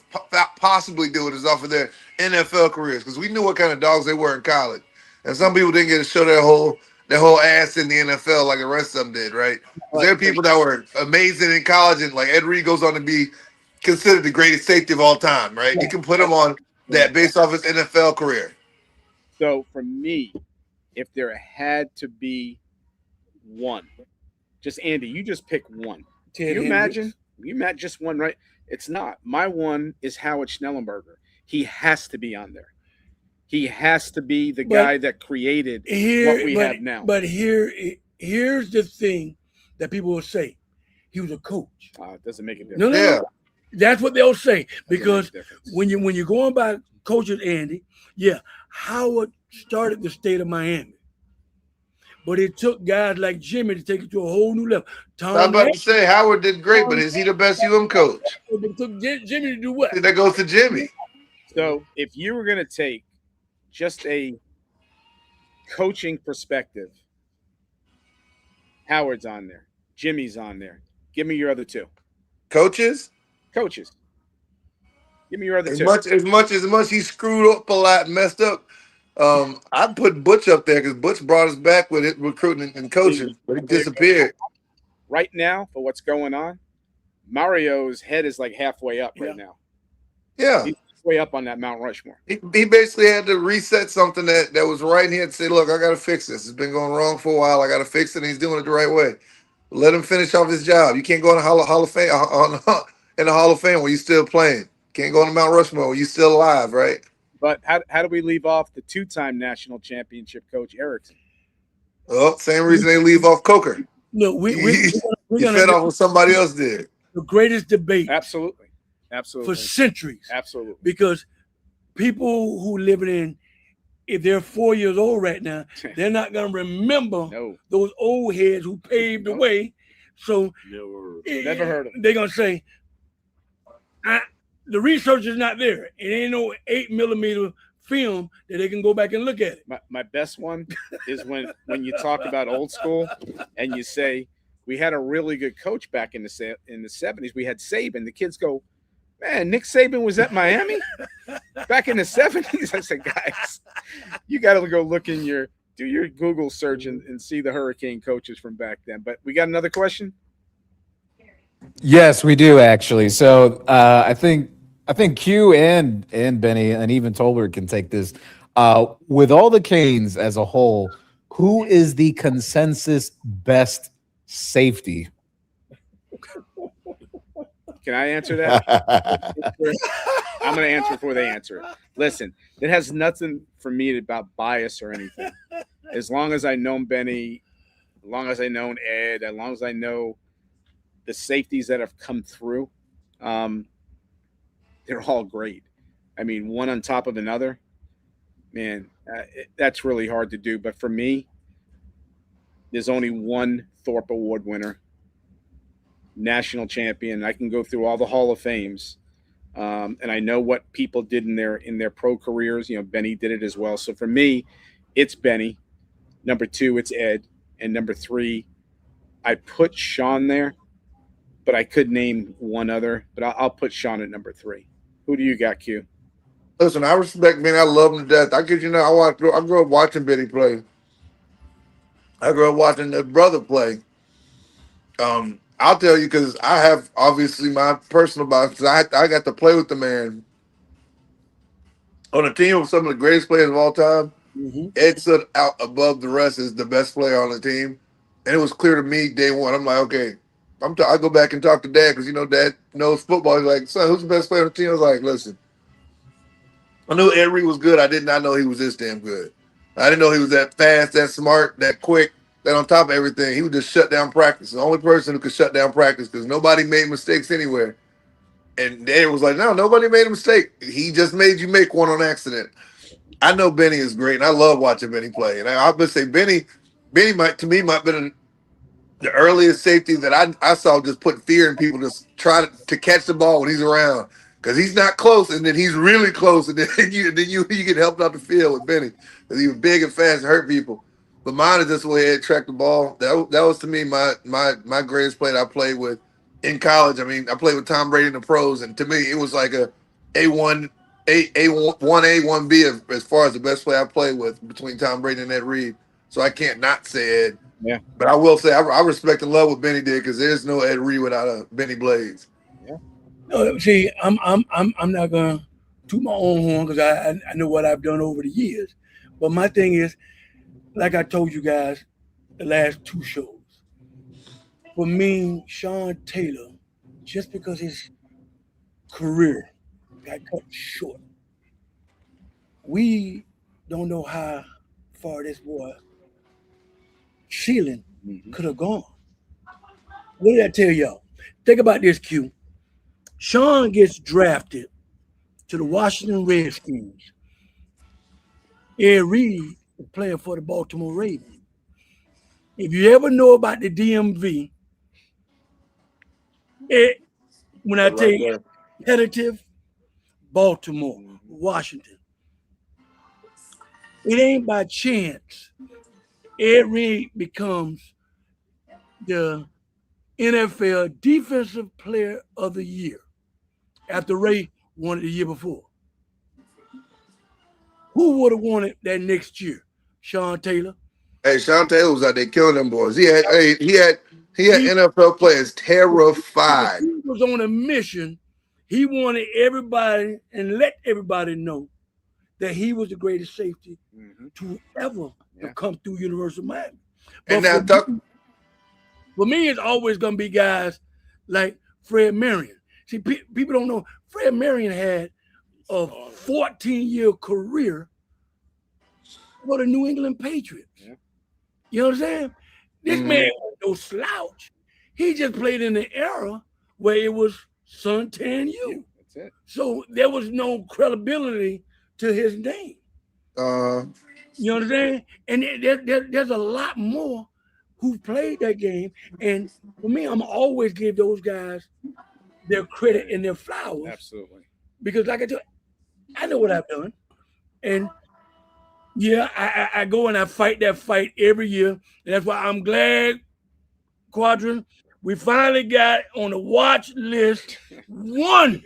possibly do it is off of their NFL careers, because we knew what kind of dogs they were in college, and some people didn't get to show their whole ass in the NFL like the rest of them did, right? There are people that were amazing in college, and like Ed Reed goes on to be considered the greatest safety of all time, right? You can put him on that based off his NFL career. So for me, if there had to be one, just Andy, you just pick one. Can you imagine? You met just one, right? It's not. My one is Howard Schnellenberger. He has to be on there. He has to be the guy that created what we have now. But here's the thing that people will say. He was a coach. It doesn't make a difference. No. That's what they'll say. Because when you're going by coaches, Andy, Howard started the state of Miami. But it took guys like Jimmy to take it to a whole new level. I'm about to say Howard did great, but is he the best coach? It took Jimmy to do what? That goes to Jimmy. So if you were going to take just a coaching perspective, Howard's on there. Jimmy's on there. Give me your other 2. Coaches. Give me your other 2. As much he screwed up a lot and messed up. I'd put Butch up there, because Butch brought us back with it, recruiting and coaching, but he disappeared. Right now, for what's going on, Mario's head is like halfway up right now. Yeah. He's way up on that Mount Rushmore. He basically had to reset something that was right, and he had to say, look, I got to fix this. It's been going wrong for a while. I got to fix it, and he's doing it the right way. Let him finish off his job. You can't go in the Hall of Fame in the Hall of Fame when you're still playing. Can't go on the Mount Rushmore when you're still alive, right? But how do we leave off the 2-time national championship coach Erickson? Well, same reason they leave off Coker. No, we're fed off what somebody else did. The greatest debate. Absolutely. For centuries. Absolutely. Because people who live in, if they're 4 years old right now, they're not going to remember those old heads who paved the way. So never heard of him. They're gonna say, the research is not there. It ain't no 8mm film that they can go back and look at it. My best one is when you talk about old school and you say we had a really good coach back in the 70s. We had Saban. The kids go, man, Nick Saban was at Miami back in the 70s. I said, guys, you got to go look in do your Google search and see the Hurricane coaches from back then. But we got another question. Yes, we do actually. So I think Q and Benny and even Tolbert can take this. With all the Canes as a whole, who is the consensus best safety? Can I answer that? I'm going to answer before they answer it. Listen, it has nothing for me about bias or anything. As long as I know Benny, as long as I know Ed, as long as I know the safeties that have come through, they're all great. I mean, one on top of another, man, that's really hard to do. But for me, there's only one Thorpe Award winner, national champion. I can go through all the Hall of Fames, and I know what people did in their pro careers. You know, Benny did it as well. So for me, it's Benny. Number 2, it's Ed, and number 3, I put Sean there, but I could name one other. But I'll put Sean at number 3. Who do you got, Q? Listen, I respect Benny. I love him to death. I grew up watching Benny play. I grew up watching his brother play. I'll tell you, because I have obviously my personal bias, because I got to play with the man on a team of some of the greatest players of all time. Mm-hmm. Ed stood out above the rest as the best player on the team. And it was clear to me day one. I'm like, okay, I go back and talk to Dad, because, Dad knows football. He's like, son, who's the best player on the team? I was like, listen, I knew Ed Reed was good. I did not know he was this damn good. I didn't know he was that fast, that smart, that quick, that on top of everything, he would just shut down practice. The only person who could shut down practice, because nobody made mistakes anywhere. And Ed was like, no, nobody made a mistake. He just made you make one on accident. I know Benny is great, and I love watching Benny play. And I would say Benny might have been the earliest safety that I saw just put fear in people, just try to catch the ball when he's around, because he's not close, and then he's really close, and then you get helped out the field with Benny, because he was big and fast and hurt people. But mine is just the way Ed tracked the ball. That was to me my greatest player that I played with in college. I mean, I played with Tom Brady in the pros, and to me it was like a A1. A1A, 1B as far as the best player I played with between Tom Brady and Ed Reed. So I can't not say Ed. Yeah. But I will say I respect and love what Benny did, because there's no Ed Reed without a Benny Blades. Yeah. No, see, I'm not gonna toot my own horn, because I know what I've done over the years. But my thing is, like I told you guys the last 2 shows, for me, Sean Taylor, just because his career got cut short, we don't know how far this boy ceiling could have gone. What did I tell y'all? Think about this, Q. Sean gets drafted to the Washington Redskins. Ed Reed is playing for the Baltimore Ravens. If you ever know about the DMV, when I tell you competitive, Baltimore, Washington, it ain't by chance Ed Reed becomes the NFL Defensive Player of the Year after Ray won it the year before. Who would have won it that next year? Sean Taylor. Hey, Sean Taylor was out there killing them boys. He had NFL players terrified. He was on a mission. He wanted everybody and let everybody know that he was the greatest safety to ever come through University of Miami. But and now, for me, it's always going to be guys like Fred Marion. See, people don't know Fred Marion had a 14-year career for the New England Patriots. Yeah. You know what I'm saying? This man was no slouch. He just played in the era where it was suntan U. That's it. So there was no credibility to his name. You know what I'm saying? And there's a lot more who played that game. And for me, I'm always give those guys their credit and their flowers. Absolutely. Because like I tell you, I know what I've done. And yeah, I go and I fight that fight every year. And that's why I'm glad, Quadrant, we finally got on the watch list one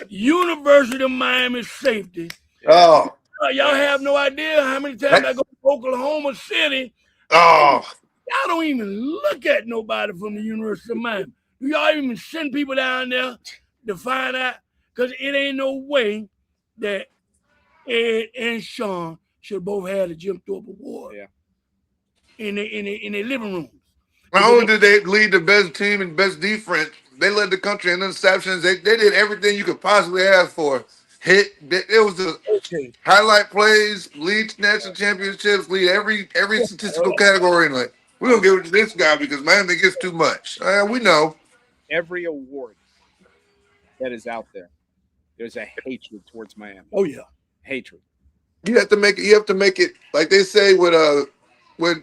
University of Miami safety. Oh. Y'all have no idea how many times I go to Oklahoma City. Oh. Y'all don't even look at nobody from the University of Miami. Do y'all even send people down there to find out? Because it ain't no way that Ed and Sean should both have the Jim Thorpe Award in their living rooms. Not only did they lead the best team and best defense, they led the country in interceptions. They did everything you could possibly ask for. It was the highlight plays, lead national championships, lead every statistical category. And like, we're gonna give it to this guy because Miami gets too much. We know. Every award that is out there, there's a hatred towards Miami. Oh yeah, hatred. You have to make it. You have to make it like they say with when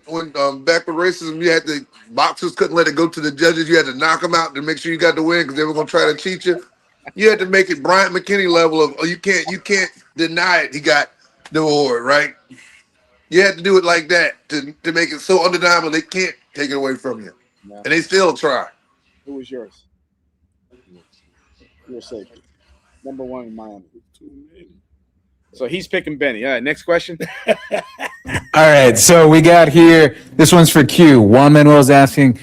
back with racism, you had to boxers couldn't let it go to the judges. You had to knock them out to make sure you got the win because they were gonna try to cheat you. You had to make it Bryant McKinney level of you can't deny it. He got the award, right? You had to do it like that to make it so undeniable they can't take it away from you, and they still try. Who was yours? Your safety. Number one in Miami. So he's picking Benny. All right, next question. All right, so we got here. This one's for Q. Juan Manuel's asking,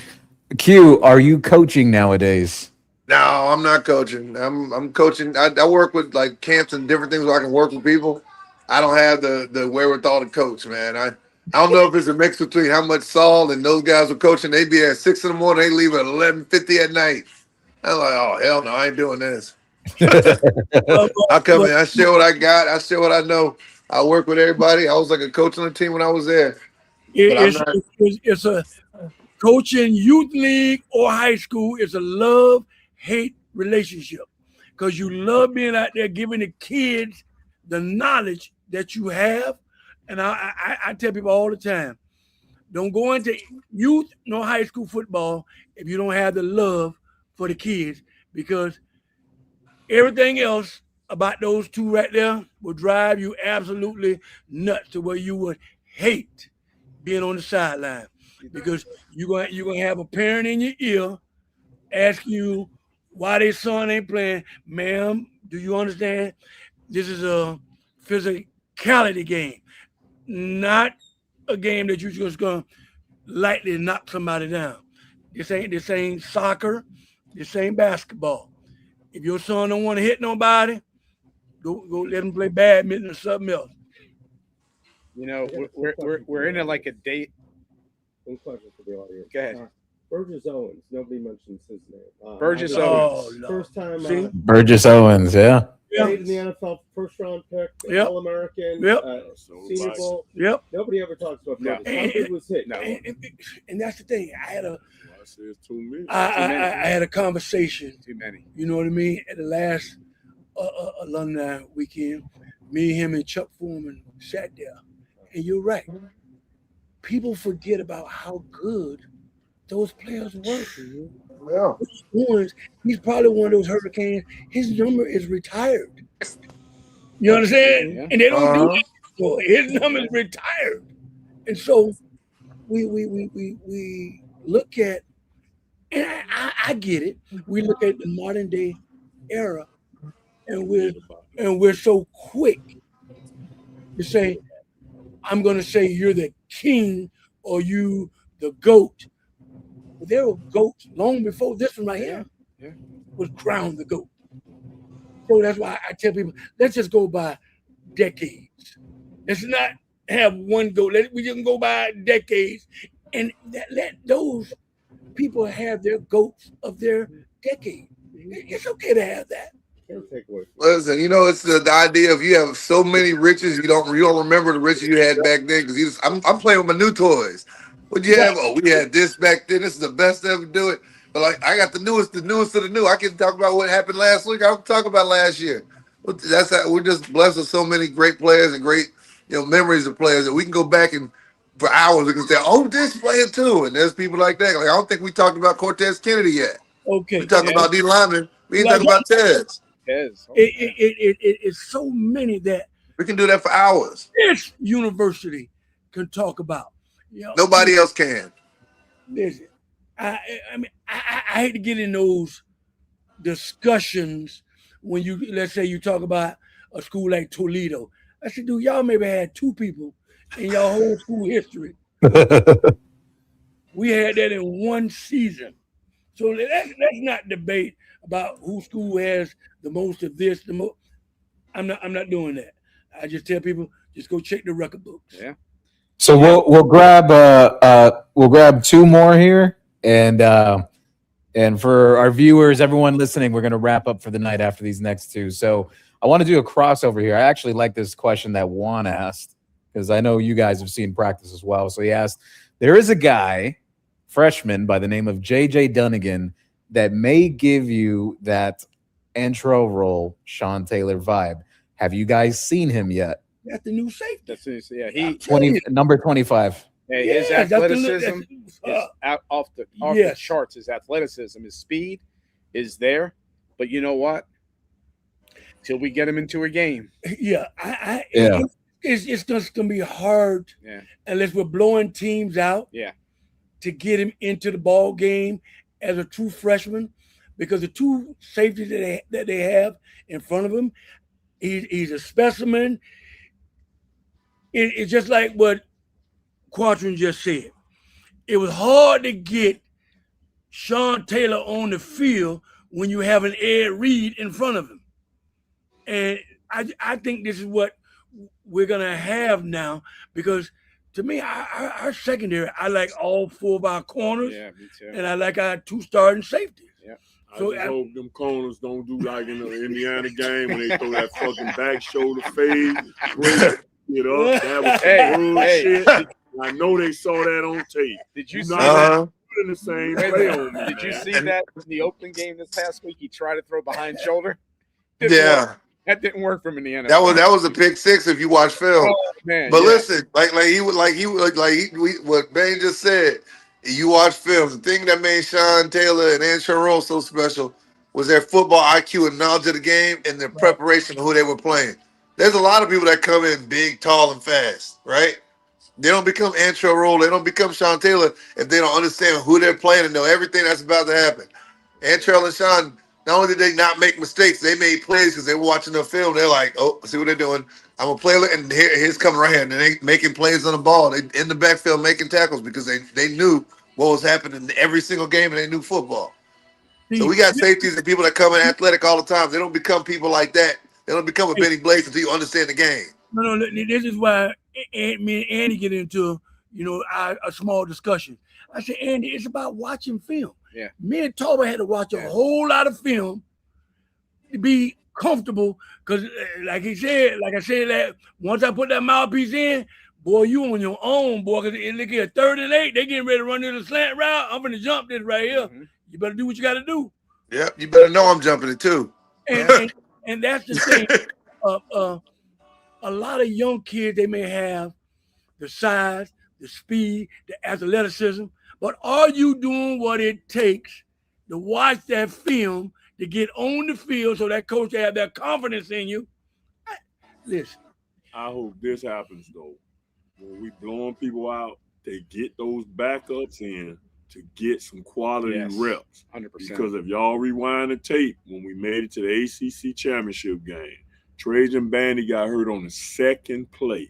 Q, are you coaching nowadays? No, I'm not coaching. I'm coaching. I work with like camps and different things where I can work with people. I don't have the wherewithal to coach, man. I don't know if it's a mix between how much Saul and those guys are coaching. They be at 6 in the morning. They leave at 11:50 at night. I'm like, oh hell no, I ain't doing this. I come in. I share what I got. I share what I know. I work with everybody. I was like a coach on the team when I was there. It's a coaching youth league or high school. It's a love-hate relationship because you love being out there giving the kids the knowledge that you have. And I tell people all the time, don't go into youth nor high school football if you don't have the love for the kids, because everything else about those two right there will drive you absolutely nuts to where you would hate being on the sideline, because you're gonna have a parent in your ear ask you why their son ain't playing. Ma'am, do you understand? This is a physicality game, not a game that you're just gonna lightly knock somebody down. This ain't soccer. This ain't basketball. If your son don't want to hit nobody, go let him play badminton or something else. You know, we're in like a date. One question for the audience. Go ahead. Burgess Owens. Nobody mentions his name. Burgess Owens. First time. Burgess Owens, yeah. Played in the NFL, first round pick, All-American, Senior Bowl. Yep. Nobody ever talks about Burgess. How big was hit? And that's the thing. I had too many. I had a conversation. Too many. You know what I mean? At the last alumni weekend, me, him, and Chuck Foreman sat there. And you're right. People forget about how good those players were. Yeah. He's probably one of those Hurricanes. His number is retired. You understand? Yeah. And they don't do that anymore. His number is retired. And so we look at, and I get it. We look at the modern day era, and we're so quick to say, I'm going to say you're the king or you the GOAT. Well, there were GOATs long before this one right here was crowned the GOAT. So that's why I tell people, let's just go by decades. Let's not have one GOAT. We just go by decades and let those people have their GOATs of their decade. It's okay to have that. Listen, you know, it's the idea of you have so many riches, you don't remember the riches you had back then, because I'm playing with my new toys. What'd you have? Oh, we had this back then. This is the best to ever do it. But like, I got the newest of the new. I can talk about what happened last week. I can talk about last year. That's how we're just blessed with so many great players and great, memories of players that we can go back and for hours. We can say, "Oh, this player too," and there's people like that. Like I don't think we talked about Cortez Kennedy yet. Okay. We talking about D linemen. We ain't talking about Tez. It's so many that we can do that for hours. This university can talk about. You know, nobody else can. Listen, I mean, I hate to get in those discussions when you, let's say you talk about a school like Toledo. I said, dude, y'all maybe had 2 people in your whole school history. We had that in one season. So let's not debate about whose school has the most of this, the most. I'm not doing that. I just tell people, just go check the record books. Yeah. So we'll grab 2 more here, and for our viewers, everyone listening, we're going to wrap up for the night after these next 2. So I want to do a crossover here. I actually like this question that Juan asked, because I know you guys have seen practice as well. So he asked, there is a guy, freshman by the name of J.J. Dunnigan, that may give you that intro role Sean Taylor vibe. Have you guys seen him yet? That's the new safety. Number 25. Yeah, his athleticism is out off the charts. His athleticism, his speed is there. But you know what? Till we get him into a game. Yeah. It's just going to be hard unless we're blowing teams out to get him into the ball game as a true freshman, because the 2 safeties that they have in front of him, he's a specimen. It's just like what Quatrin just said. It was hard to get Sean Taylor on the field when you have an Ed Reed in front of him. And I think this is what we're going to have now, because to me, our secondary, I like all 4 of our corners, and I like our 2 starting safeties. Yeah. So I hope them corners don't do like in the Indiana game when they throw that fucking back shoulder fade. Get up. That was some bullshit. I know they saw that on tape. Did you see that? In the same play on me. Did you see that in the opening game this past week? He tried to throw behind shoulder. That didn't work for him in the NFL. That was a pick 6 if you watch film. Oh, man, but listen, what Ben just said. You watch film. The thing that made Sean Taylor and Antrell Roll so special was their football IQ and knowledge of the game and their preparation of who they were playing. There's a lot of people that come in big, tall, and fast, right? They don't become Antrell Roll. They don't become Sean Taylor if they don't understand who they're playing and know everything that's about to happen. Antrell and Sean, not only did they not make mistakes, they made plays because they were watching the film. They're like, oh, see what they're doing. I'm a player, and here's coming right here. And they making plays on the ball. They in the backfield making tackles because they knew what was happening in every single game, and they knew football. So we got safeties and people that come in athletic all the time. They don't become people like that. They don't become a Benny Blades until you understand the game. No, this is why me and Andy get into, a small discussion. I said, Andy, it's about watching film. Yeah. Me and Toba had to watch a whole lot of film to be comfortable, because like I said that once I put that mouthpiece in, boy, you on your own, boy, because it look at 3rd and 8, they getting ready to run in the slant route. I'm going to jump this right here. Mm-hmm. You better do what you got to do. Yep, you better know I'm jumping it too. And that's the thing. A lot of young kids, they may have the size, the speed, the athleticism, but are you doing what it takes to watch that film, to get on the field so that coach have that confidence in you? Listen. I hope this happens, though. When we blowing people out, they get those backups in to get some quality reps. 100%. Because if y'all rewind the tape, when we made it to the ACC championship game, Trajan Bandy got hurt on the 2nd play.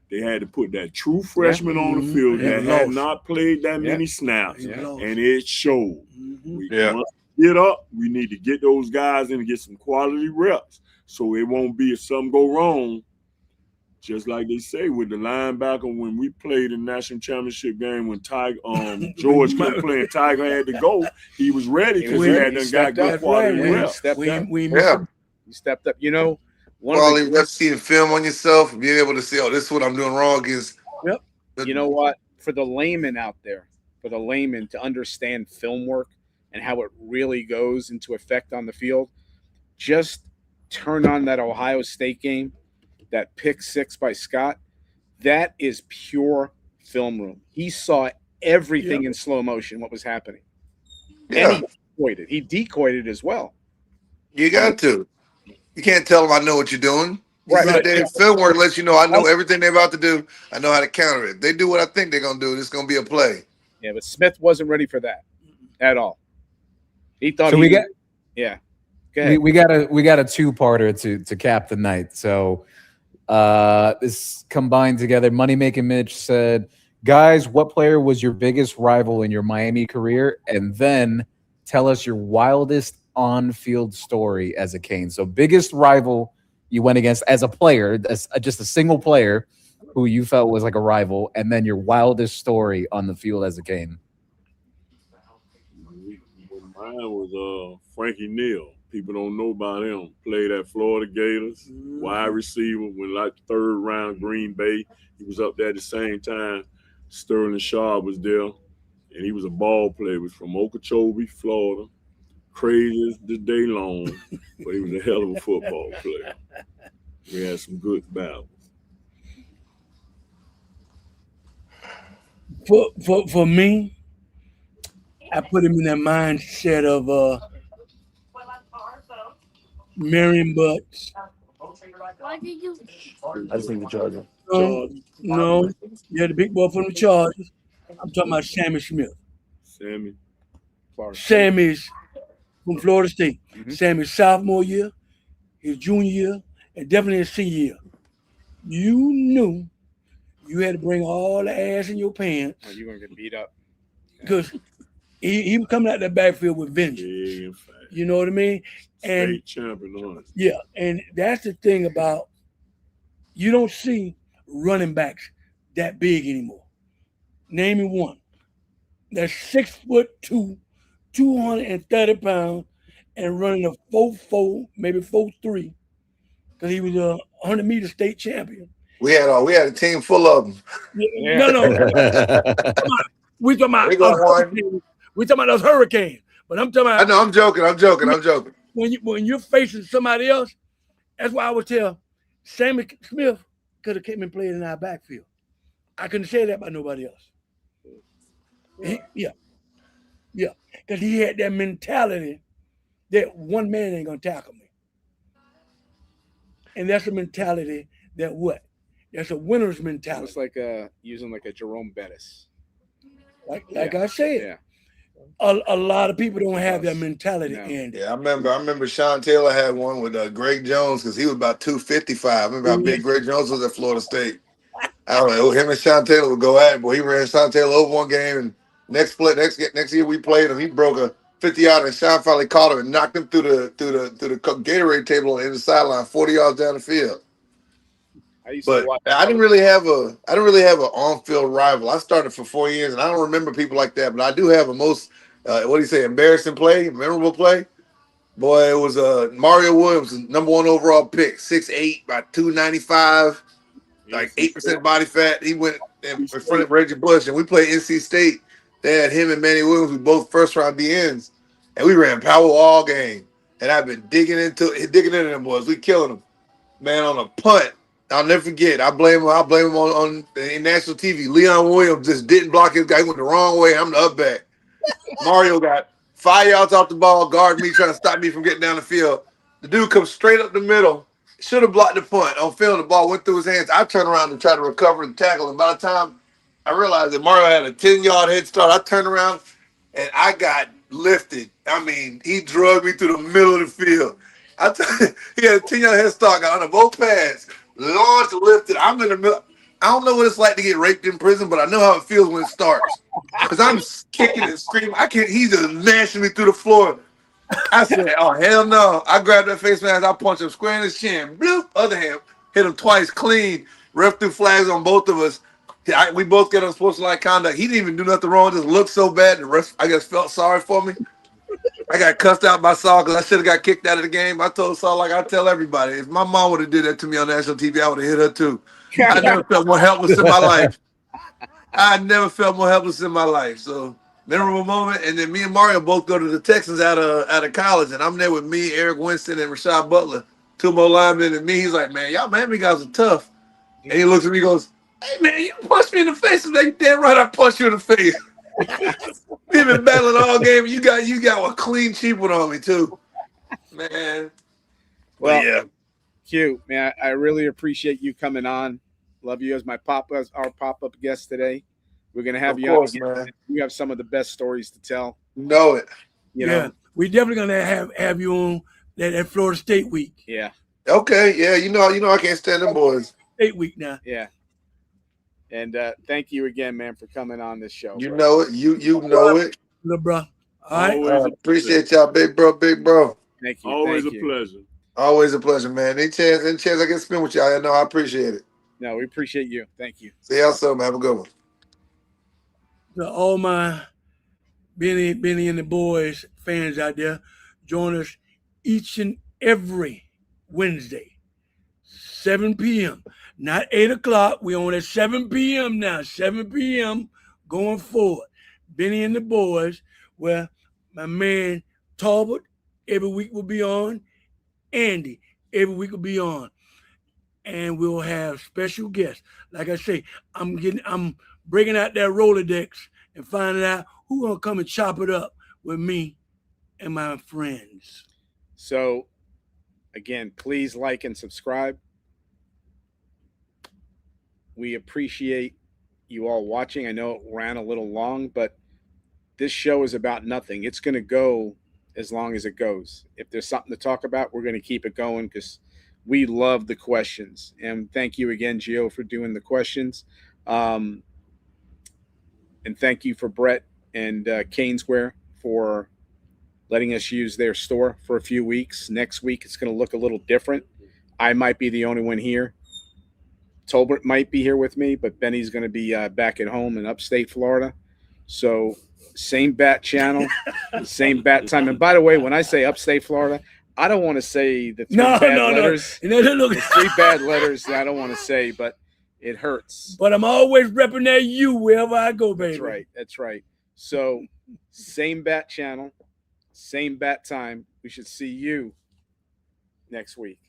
They had to put that true freshman on the field that had not played that many snaps, and it showed. We must get up. We need to get those guys in and get some quality reps, so it won't be if something go wrong. Just like they say with the linebacker when we played in the national championship game when George kept playing, Tiger had to go. He was ready because he had done got good quality reps. He stepped up. Quality reps, seeing film on yourself, being able to say, "Oh, this is what I'm doing wrong." You know what? For the layman out there, to understand film work and how it really goes into effect on the field, just turn on that Ohio State game, that pick 6 by Scott. That is pure film room. He saw everything in slow motion, what was happening. Yeah. And he decoyed it as well. You got to. You can't tell them I know what you're doing. Right. Film work lets you know I know everything they're about to do. I know how to counter it. If they do what I think they're gonna do, it's gonna be a play. Yeah, but Smith wasn't ready for that at all. He thought So we got we got a two-parter to cap the night. So this combined together. Money Making Mitch said, guys, what player was your biggest rival in your Miami career? And then tell us your wildest on-field story as a Cane. So biggest rival you went against as a player, just a single player who you felt was like a rival, and then your wildest story on the field as a Cane. Mine was Frankie Neal. People don't know about him. Played at Florida Gators, wide receiver, went like third round Green Bay. He was up there at the same time. Sterling Shaw was there, and he was a ball player. He was from Okeechobee, Florida. Crazy as the day long, but he was a hell of a football player. We had some good battles. For me, I put him in that mindset of Marion Butts. I just think the Charger. No, yeah, the big boy from the Chargers. I'm talking about Sammy Smith. Sammy's from Florida State. Sammy's sophomore year, his junior year, and definitely his senior year. You knew you had to bring all the ass in your pants. Oh, you're going to get beat up. Because he was coming out that backfield with vengeance. You know what I mean? And state champion. Yeah, and that's the thing about you don't see running backs that big anymore. Name me one. That's 6'2", 230 pounds, and running a 4.4, maybe 4.3, because he was a 100-meter state champion. We had a team full of them. Yeah. No. We talking about those Hurricanes. But I'm talking about. I know. I'm joking. When you're facing somebody else, that's why I would tell Sammy Smith could have came and played in our backfield. I couldn't say that about nobody else. Because he had that mentality that one man ain't gonna tackle me, and that's a mentality that what? That's a winner's mentality. It's like using like a Jerome Bettis. Like I said, a lot of people don't have that mentality. Andy. Yeah, I remember Sean Taylor had one with Greg Jones because he was about 255. I remember how big Greg Jones was at Florida State. I don't know, him and Sean Taylor would go at it, boy. He ran Sean Taylor over one game, and next year we played him. He broke a 50-yard, and Sean finally caught him and knocked him through the Gatorade table on the sideline, 40 yards down the field. I didn't really have an on-field rival. I started for 4 years, and I don't remember people like that. But I do have a most embarrassing play, memorable play. Boy, it was Mario Williams, number 1 overall pick, 6'8", about 295, like 8% body fat. He went in front of Reggie Bush, and we played NC State. They had him and Manny Williams, we both first-round DNs, and we ran power all game. And I've been digging into them boys. We killing them, man, on a punt. I'll never forget. I blame him on national TV. Leon Williams just didn't block his guy. He went the wrong way. I'm the up back. Mario got 5 yards off the ball, guard me, trying to stop me from getting down the field. The dude comes straight up the middle. Should have blocked the punt. On film, the ball went through his hands. I turned around to try to recover and tackle. And by the time I realized that Mario had a 10-yard head start, I turned around and I got lifted. I mean, he drugged me through the middle of the field. He had a 10-yard head start, got on both pads. Launched, lifted. I'm in the middle. I don't know what it's like to get raped in prison, but I know how it feels when it starts. Because I'm kicking and screaming. He's just mashing me through the floor. I said, oh, hell no. I grabbed that face mask. I punched him square in his chin. Bloop. Other hand. Hit him twice clean. Ref threw flags on both of us. We both get unsportsmanlike conduct. He didn't even do nothing wrong. Just looked so bad. The ref, I guess, felt sorry for me. I got cussed out by Saul because I should have got kicked out of the game. I told Saul, like I tell everybody, if my mom would have did that to me on national TV, I would have hit her too. I never felt more helpless in my life. So memorable moment. And then me and Mario both go to the Texans out of college, and I'm there with me, Eric Winston, and Rashad Butler, 2 more linemen, and me. He's like, man, y'all Miami guys are tough. And he looks at me, and goes, Hey man, you punched me in the face. Like, damn right, I punched you in the face. We've been battling all game. You got a clean cheap one on me too, man. Well, yeah, Q, man, I really appreciate you coming on. Love you as our pop-up guest today. We're gonna have you on again. Man. You have some of the best stories to tell. Know it. You know, we definitely gonna have you on that Florida State week. Yeah. Okay. Yeah. You know I can't stand them boys. State week now. Yeah. And thank you again, man, for coming on this show. You know it. You know it. Little bro. All right. Appreciate y'all, big bro. Thank you. Always a pleasure. Always a pleasure, man. Any chance I get to spend with y'all, I know I appreciate it. No, we appreciate you. Thank you. See y'all soon, man. Have a good one. To all my Benny and the boys fans out there, join us each and every Wednesday, 7 p.m. Not 8 o'clock. We're on at 7 p.m. now. 7 p.m. going forward. Benny and the boys, where my man Talbot every week will be on. Andy every week will be on. And we'll have special guests. Like I say, I'm breaking out that Rolodex and finding out who's gonna come and chop it up with me and my friends. So again, please like and subscribe. We appreciate you all watching. I know it ran a little long, but this show is about nothing. It's going to go as long as it goes. If there's something to talk about, we're going to keep it going because we love the questions. And thank you again, Gio, for doing the questions. And thank you for Brett and CanesWear for letting us use their store for a few weeks. Next week, it's going to look a little different. I might be the only one here. Tolbert might be here with me, but Benny's going to be back at home in upstate Florida. So same bat channel, same bat time. And by the way, when I say upstate Florida, I don't want to say the three bad letters. No. The 3 bad letters that I don't want to say, but it hurts. But I'm always repping that you wherever I go, baby. That's right. So same bat channel, same bat time. We should see you next week.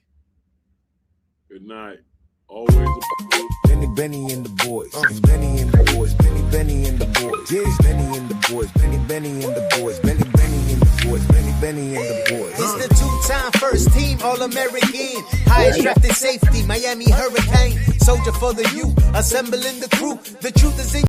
Good night. Always Benny and the boys. It's Benny and the boys. Benny and the boys. Yeah, it's Benny and the boys. Benny and the boys. Benny and the boys. Benny and the boys. It's the 2-time first team All-American. Highest drafted safety, Miami Hurricane. Soldier for the U, assembling the crew. The truth is in